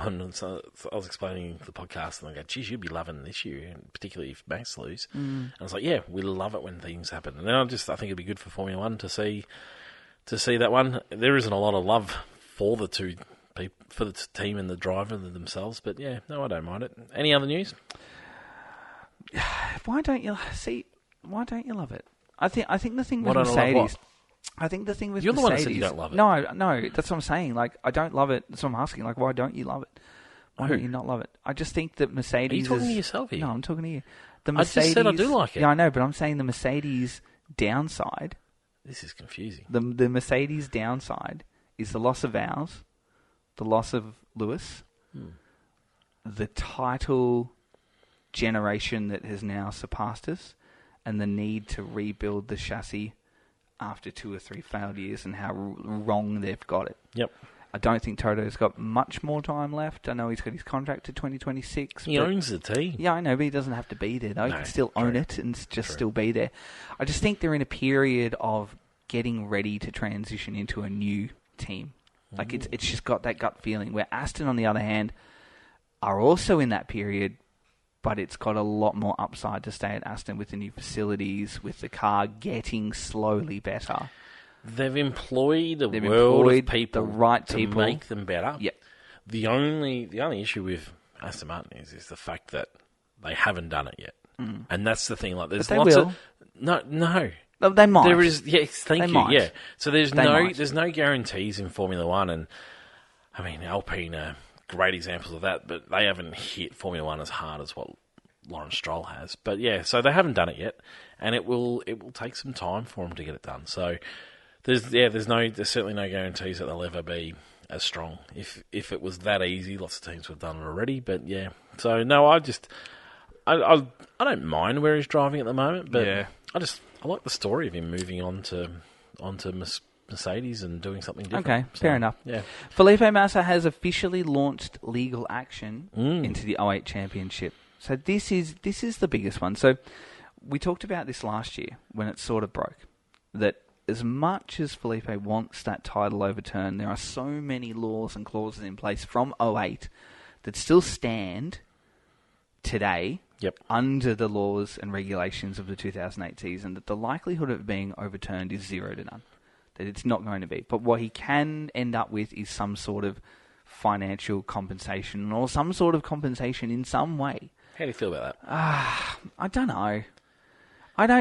A: was explaining the podcast, and I go, "Geez, you'd be loving this year, and particularly if Max lose." And I was like, "Yeah, we love it when things happen." And then I think it'd be good for Formula One to see that one. There isn't a lot of love for the two people, for the team and the driver themselves, but yeah, no, I don't mind it. Any other news?
B: Why don't you love it? I think the thing with Mercedes. I think the thing with
A: You're
B: Mercedes...
A: the one that said you don't love it.
B: No, that's what I'm saying. Like, I don't love it. That's what I'm asking. Like, why don't you love it? Why don't you not love it? I just think that Mercedes...
A: Are you talking to yourself here?
B: No, I'm talking to you. The
A: Mercedes, I just said I do like it.
B: Yeah, I know, but I'm saying the Mercedes downside...
A: This is confusing.
B: The Mercedes downside is the loss of vows, the loss of Lewis, the title generation that has now surpassed us, and the need to rebuild the chassis after 2 or 3 failed years and how wrong they've got it.
A: Yep.
B: I don't think Toto's got much more time left. I know he's got his contract to 2026.
A: He owns the team.
B: Yeah, I know, but he doesn't have to be there, though. He can still own it and just still be there. I just think they're in a period of getting ready to transition into a new team. Like, it's just got that gut feeling, where Aston, on the other hand, are also in that period, but it's got a lot more upside to stay at Aston with the new facilities, with the car getting slowly better.
A: They've employed world of people,
B: the right
A: to
B: people,
A: make them better.
B: Yep.
A: The only issue with Aston Martin is the fact that they haven't done it yet, and that's the thing. Like, there's
B: but they
A: lots
B: will.
A: of no.
B: They might.
A: There is, yes, thank you.
B: Might.
A: Yeah. So there's
B: might.
A: no guarantees in Formula One, and I mean Alpine are great examples of that, but they haven't hit Formula One as hard as what Lawrence Stroll has. But yeah, so they haven't done it yet, and it will take some time for them to get it done. So there's certainly no guarantees that they'll ever be as strong. If it was that easy, lots of teams would have done it already. But yeah, so no, I don't mind where he's driving at the moment, but
B: Yeah.
A: I like the story of him moving onto Mercedes and doing something different.
B: Okay, fair enough.
A: Yeah.
B: Felipe Massa has officially launched legal action into the 08 Championship. So this is the biggest one. So we talked about this last year when it sort of broke, that as much as Felipe wants that title overturned, there are so many laws and clauses in place from 08 that still stand today under the laws and regulations of the 2008 season, that the likelihood of it being overturned is 0 to none. That it's not going to be. But what he can end up with is some sort of financial compensation, or some sort of compensation in some way.
A: How do you feel about that?
B: I don't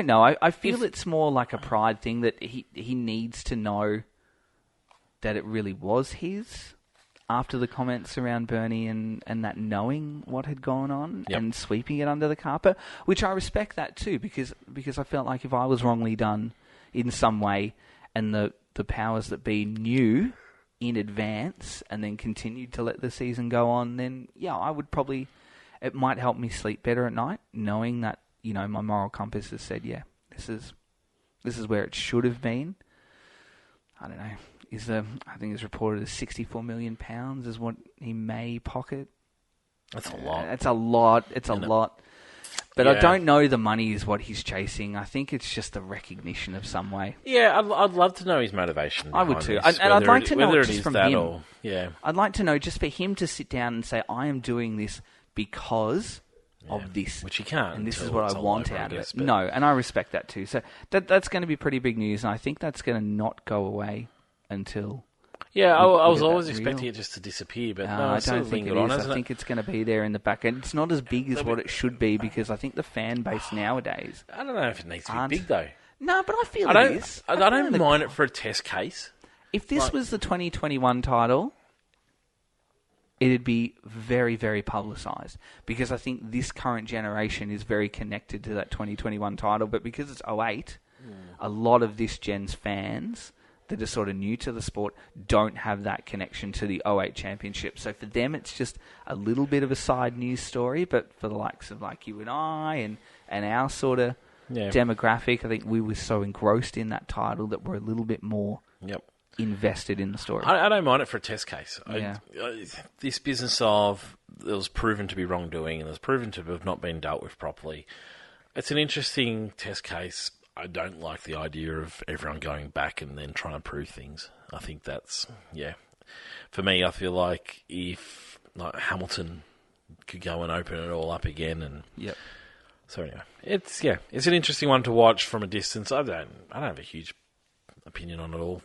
B: know. I feel it's more like a pride thing, that he needs to know that it really was his, after the comments around Bernie and that knowing what had gone on and sweeping it under the carpet, which I respect that too, because I felt like if I was wrongly done in some way and the powers that be knew in advance and then continued to let the season go on, then I would probably, it might help me sleep better at night, knowing that, my moral compass has said, this is where it should have been. I don't know. I think it's reported as £64 million is what he may pocket.
A: That's a lot.
B: It's a lot. It's a lot. But I don't know the money is what he's chasing. I think it's just the recognition of some way.
A: Yeah, I'd love to know his motivation.
B: I would too.
A: This,
B: and I'd like to know
A: whether
B: it just from
A: that
B: him.
A: Or,
B: I'd like to know just for him to sit down and say, I am doing this because of this.
A: Which he can't.
B: And this is what I want out of it. No, and I respect that too. So that's going to be pretty big news, and I think that's going to not go away until...
A: Yeah, I was always expecting it just to disappear, but no,
B: I don't think it is. I think it's going to be there in the back end. It's not as big as what it should be, because I think the fan base nowadays...
A: I don't know if it needs to be big, though.
B: No, but I feel it is.
A: I don't mind it for a test case.
B: If this was the 2021 title, it'd be very, very publicised, because I think this current generation is very connected to that 2021 title, but because it's 08, a lot of this gen's fans that are sort of new to the sport don't have that connection to the 08 Championship. So for them, it's just a little bit of a side news story, but for the likes of like you and I and our sort of demographic, I think we were so engrossed in that title that we're a little bit more invested in the story.
A: I don't mind it for a test case.
B: Yeah.
A: This business of it was proven to be wrongdoing and it was proven to have not been dealt with properly, it's an interesting test case. I don't like the idea of everyone going back and then trying to prove things. I think that's, for me, I feel like if Hamilton could go and open it all up again. And so anyway, it's an interesting one to watch from a distance. I don't have a huge opinion on it all.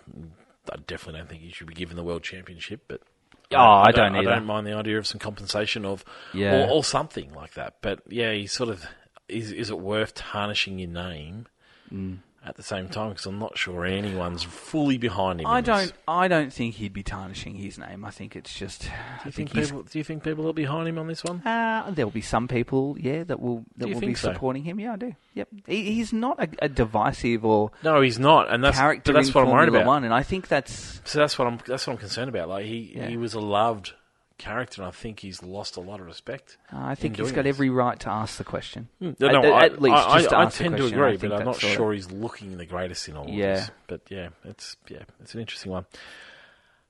A: I definitely don't think he should be given the World Championship, but
B: I don't either.
A: I don't mind the idea of some compensation or something like that. But he sort of, is it worth tarnishing your name at the same time, because I'm not sure anyone's fully behind him.
B: I don't think he'd be tarnishing his name. I think it's just.
A: Do you think people are behind him on this one?
B: There'll be some people, that will be supporting him. Yeah, I do. Yep, he's not a divisive or
A: no, he's not, and that's what I'm worried about.
B: One, and I think that's
A: what I'm concerned about. Like he was a loved character, and I think he's lost a lot of respect.
B: I think he's got every right to ask the question.
A: At least, I tend to agree, but I'm not sure he's looking the greatest in all of this. But it's an interesting one.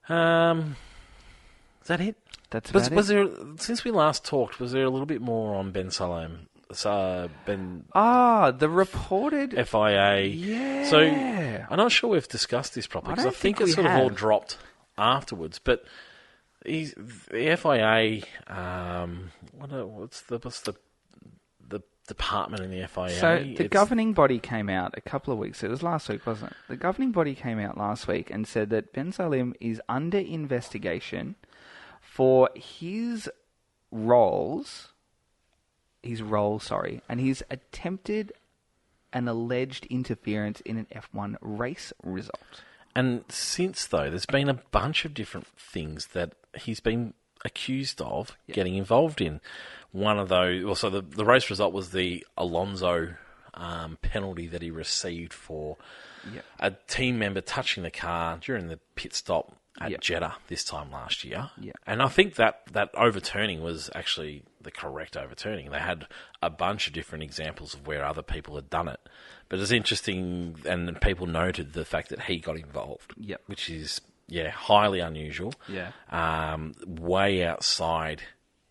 A: Is that it?
B: That's about
A: was there, since we last talked, was there a little bit more on Ben Sulayem?
B: The reported
A: FIA.
B: Yeah.
A: So I'm not sure we've discussed this properly, because I think it's sort of all dropped afterwards. But the FIA. What's the department in the FIA?
B: So the governing body came out a couple of weeks. It was last week, wasn't it? The governing body came out last week and said that Ben Sulayem is under investigation for his roles, and his attempted and alleged interference in an F1 race result.
A: And since, though, there's been a bunch of different things that he's been accused of getting involved in. One of those, also the race result was the Alonso penalty that he received for a team member touching the car during the pit stop at Jeddah this time last year. And I think that overturning was actually the correct overturning. They had a bunch of different examples of where other people had done it. But it's interesting, and people noted the fact that he got involved, which is, highly unusual. Way outside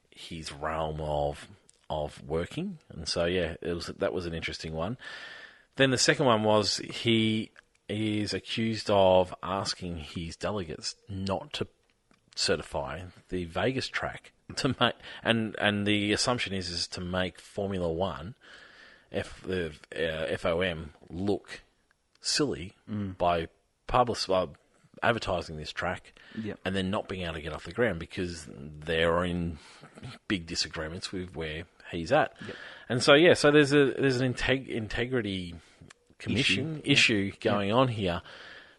A: his realm of working. And so, that was an interesting one. Then the second one was he is accused of asking his delegates not to certify the Vegas track to make, and the assumption is to make Formula One, the FOM, look silly by advertising this track and then not being able to get off the ground because they're in big disagreements with where he's at. And so there's an integrity commission issue going on here.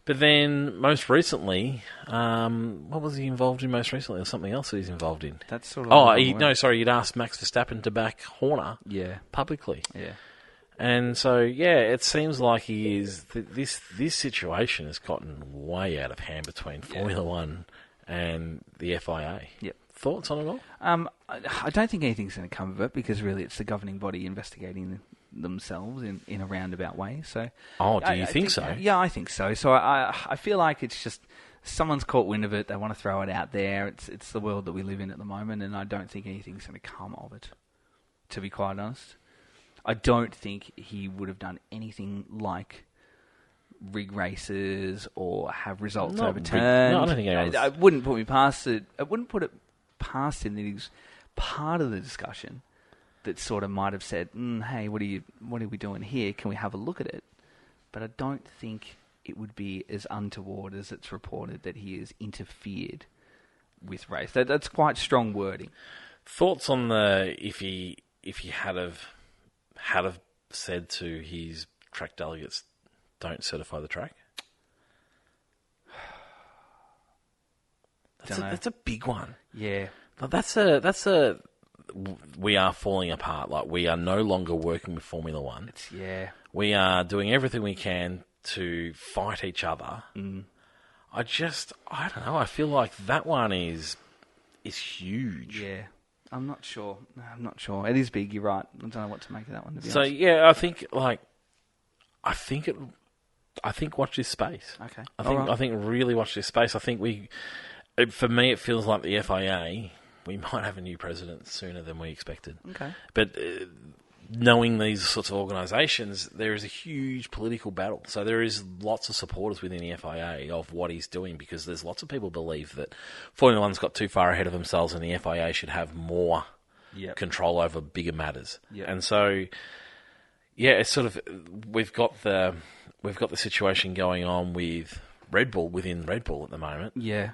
A: But then most recently, what was he involved in most recently, or something else that he's involved in?
B: That's sort of
A: he'd asked Max Verstappen to back Horner publicly. And so, it seems like he is. This situation has gotten way out of hand between Formula One and the FIA. Thoughts on it all?
B: I don't think anything's going to come of it, because really it's the governing body investigating themselves in a roundabout way. So,
A: do you think so?
B: Yeah, I think so. So I feel like it's just someone's caught wind of it. They want to throw it out there. It's the world that we live in at the moment, and I don't think anything's going to come of it, to be quite honest. I don't think he would have done anything like rig races or have results overturned.
A: I don't think
B: I wouldn't put me past it. I wouldn't put it past him that he was part of the discussion that sort of might have said, "Hey, what are we doing here? Can we have a look at it?" But I don't think it would be as untoward as it's reported that he has interfered with race. That's quite strong wording.
A: Thoughts on the if he had have said to his track delegates, don't certify the track? That's a big one.
B: Yeah.
A: That's a we are falling apart. Like, we are no longer working with Formula One. We are doing everything we can to fight each other. I don't know. I feel like that one is huge.
B: Yeah. I'm not sure. It is big, you're right. I don't know what to make of that one, to be honest.
A: So, I think watch this space.
B: Okay.
A: I think really watch this space. I think for me, it feels like the FIA, we might have a new president sooner than we expected.
B: Okay.
A: But knowing these sorts of organisations, there is a huge political battle. So there is lots of supporters within the FIA of what he's doing, because there's lots of people believe that Formula One's got too far ahead of themselves and the FIA should have more control over bigger matters. And so, it's sort of we've got the situation going on with Red Bull within Red Bull at the moment.
B: Yeah.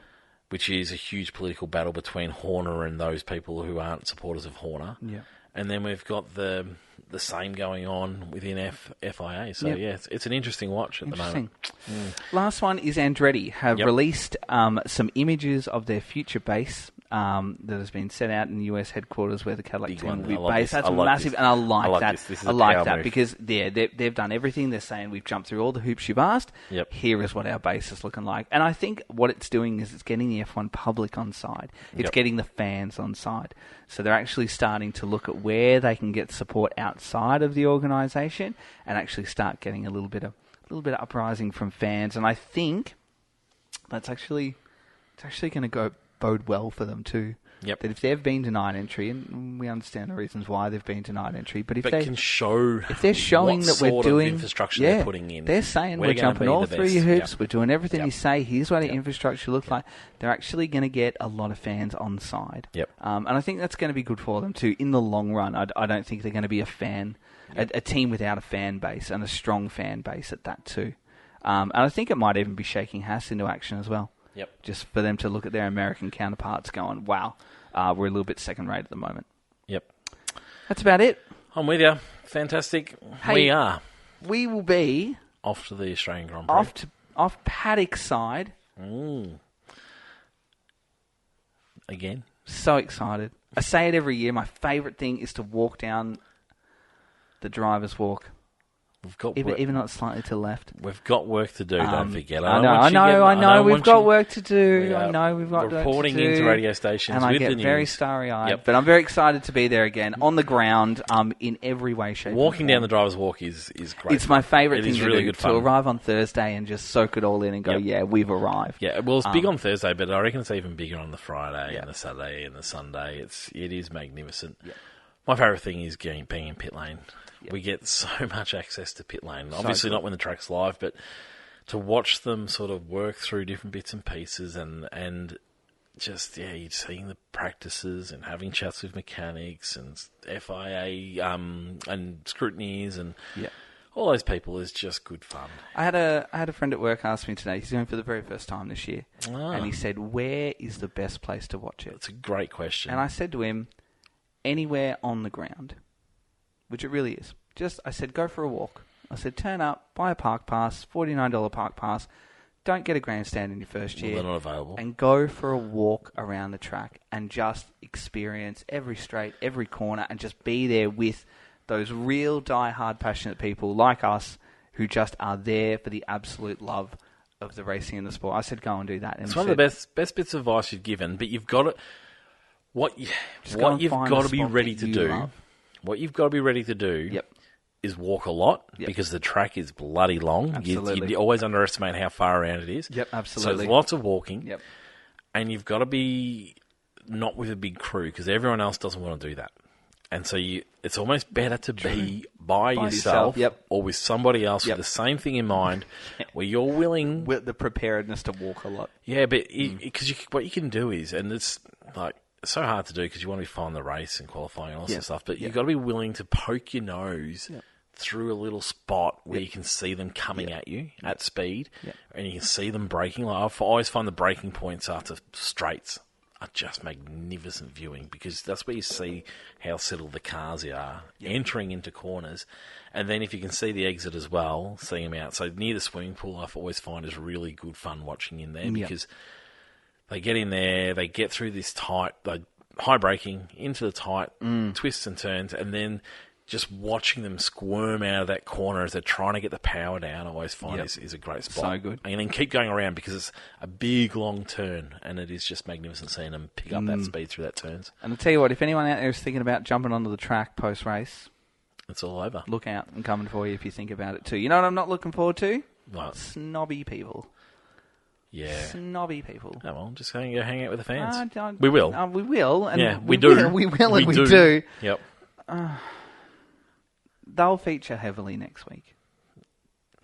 A: Which is a huge political battle between Horner and those people who aren't supporters of Horner.
B: Yeah.
A: And then we've got the same going on within FIA. So, yeah, it's an interesting watch at the moment.
B: Last one is Andretti have
A: Yep.
B: released some images of their future base that has been set out in the US headquarters where the Cadillac
A: Big
B: team
A: one.
B: will be
A: I love
B: based.
A: this.
B: That's
A: I like
B: massive,
A: this.
B: and I like that.
A: This is
B: I
A: a
B: like
A: power
B: that
A: move.
B: because they've done everything. They're saying we've jumped through all the hoops you've asked.
A: Yep.
B: Here is what our base is looking like. And I think what it's doing is it's getting the F1 public on side. It's
A: Yep.
B: getting the fans on side. So they're actually starting to look at where they can get support outside of the organisation and actually start getting a little bit of uprising from fans. And I think it's actually going to bode well for them too.
A: Yep.
B: That if they've been denied entry, and we understand the reasons why they've been denied entry, but if
A: But can show
B: if they're showing
A: what
B: that we're
A: sort
B: doing
A: of infrastructure they're putting in,
B: they're saying
A: we're
B: we're
A: gonna
B: jumping
A: be
B: all
A: the
B: through
A: best.
B: your hoops,
A: Yep.
B: we're doing everything
A: Yep.
B: you say. Here's what our
A: Yep.
B: infrastructure looks like. They're actually going to get a lot of fans on side.
A: Yep.
B: And I think that's going to be good for them too in the long run. I don't think they're going to be a team without a fan base and a strong fan base at that too. And I think it might even be shaking Haas into action as well.
A: Yep.
B: Just for them to look at their American counterparts going, wow, we're a little bit second rate at the moment.
A: Yep.
B: That's about it.
A: I'm with you. Fantastic.
B: Hey,
A: we are
B: We will be
A: off to the Australian Grand Prix.
B: off Paddock's side.
A: Again.
B: So excited. I say it every year. My favourite thing is to walk down the driver's walk.
A: We've got
B: Even though it's slightly to the left.
A: We've got work to do, don't forget.
B: I know. We've got work to do. I know we've got work to do.
A: Reporting into radio stations
B: and
A: with
B: I get
A: the news.
B: very starry-eyed.
A: Yep.
B: But I'm very excited to be there again, on the ground, in every way, shape,
A: Walking
B: and
A: down
B: form.
A: the driver's walk is great.
B: It's my favourite
A: It
B: thing
A: is
B: to
A: really
B: do,
A: good
B: to
A: fun.
B: arrive on Thursday and just soak it all in and go,
A: Yep.
B: yeah, we've arrived.
A: Yeah, well, it's big on Thursday, but I reckon it's even bigger on the Friday and the Saturday and the Sunday. It is magnificent.
B: Yep.
A: My favourite thing is being in pit lane.
B: Yep.
A: We get so much access to pit lane.
B: So
A: Obviously
B: good.
A: not when the track's live, but to watch them sort of work through different bits and pieces and just, you're seeing the practices and having chats with mechanics and FIA and scrutineers and all those people is just good fun.
B: I had a friend at work ask me today, he's going for the very first time this year,
A: Ah.
B: and he said, where is the best place to watch it?
A: It's a great question.
B: And I said to him, anywhere on the ground, which it really is. I said, go for a walk. I said, turn up, buy a park pass, $49 park pass, don't get a grandstand in your first year.
A: Well, they're not available.
B: And go for a walk around the track and just experience every straight, every corner, and just be there with those real die-hard passionate people like us who just are there for the absolute love of the racing and the sport. I said, go and do that. And
A: It's
B: he
A: one of the best bits of advice you've given, but you've got to... What you've got to be ready to do... What you've got to be ready to do is walk a lot because the track is bloody long.
B: Absolutely.
A: You always underestimate how far around it is.
B: Yep, absolutely.
A: So there's lots of walking.
B: Yep.
A: And you've got to be not with a big crew because everyone else doesn't want to do that. And so it's almost better to be by yourself or with somebody else with the same thing in mind where you're willing...
B: With the preparedness to walk a lot.
A: Yeah, but because what you can do is, and it's like... It's so hard to do because you want to be following the race and qualifying and all that stuff, but you've got to be willing to poke your nose through a little spot where you can see them coming at you at speed and you can see them braking. Like I always find the braking points after straights are just magnificent viewing because that's where you see how settled the cars are entering into corners. And then if you can see the exit as well, seeing them out. So near the swimming pool, I always find is really good fun watching in there because... They get in there, they get through this tight, high braking, into the tight twists and turns, and then just watching them squirm out of that corner as they're trying to get the power down, I always find is a great spot.
B: So good.
A: And then keep going around because it's a big, long turn, and it is just magnificent seeing them pick up that speed through that turns.
B: And I'll tell you what, if anyone out there is thinking about jumping onto the track post-race,
A: it's all over.
B: Look out and coming for you if you think about it too. You know what I'm not looking forward to?
A: What?
B: Snobby people.
A: Yeah.
B: Snobby people.
A: Oh, well, just go hang out with the fans.
B: We will. We will. And we do. We will and we do.
A: Yep.
B: They'll feature heavily next week.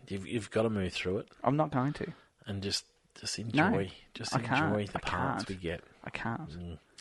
A: You've got to move through it.
B: I'm not going to.
A: And just enjoy.
B: No,
A: Enjoy the parts we get.
B: I can't.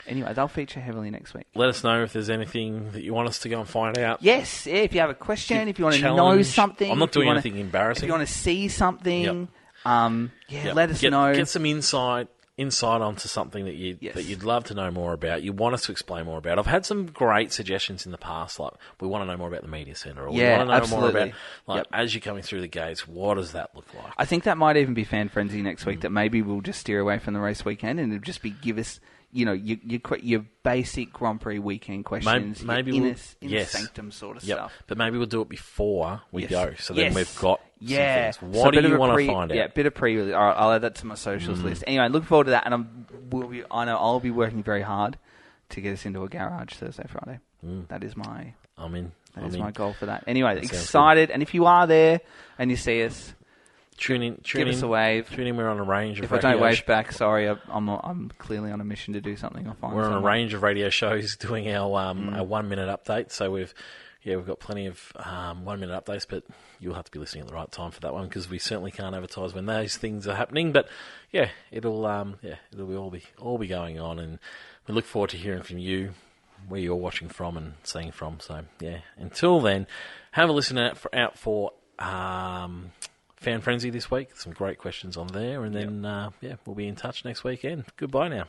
B: Anyway, they'll feature heavily next week.
A: Let us know if there's anything that you want us to go and find out.
B: Yes, if you have a question, if you want to know something.
A: I'm not doing anything embarrassing.
B: If you want to see something, let us know.
A: Get some insight insight onto something that
B: Yes.
A: you'd love to know more about, you want us to explain more about. I've had some great suggestions in the past, like we want to know more about the media centre, or we want to know
B: absolutely.
A: more about as you're coming through the gates, what does that look like?
B: I think that might even be fan frenzy next week. That maybe we'll just steer away from the race weekend and it'll just be give us, your basic Grand Prix weekend questions,
A: maybe
B: inner
A: yes.
B: sanctum sort of
A: Yep.
B: stuff.
A: But maybe we'll do it before we
B: Yes.
A: go, so then
B: Yes.
A: we've got
B: Yeah.
A: some things. What do you want to find out?
B: Yeah, bit of pre. All right, I'll add that to my socials list. Anyway, look forward to that, and I know I'll be working very hard to get us into a garage Thursday, Friday. That is my my goal for that. Anyway, excited, and if you are there and you see us, give us a wave.
A: Tune in. We're on a range of
B: If I don't wave back, sorry, I'm clearly on a mission to do something. I'll find
A: We're on
B: someone.
A: a range of radio shows doing our 1 minute update. So we've got plenty of 1 minute updates, but you'll have to be listening at the right time for that one because we certainly can't advertise when those things are happening. But yeah, it'll all be going on, and we look forward to hearing from you, where you're watching from and seeing from. So yeah, until then, have a listen out for Fan Frenzy this week. Some great questions on there, and then we'll be in touch next weekend. Goodbye now.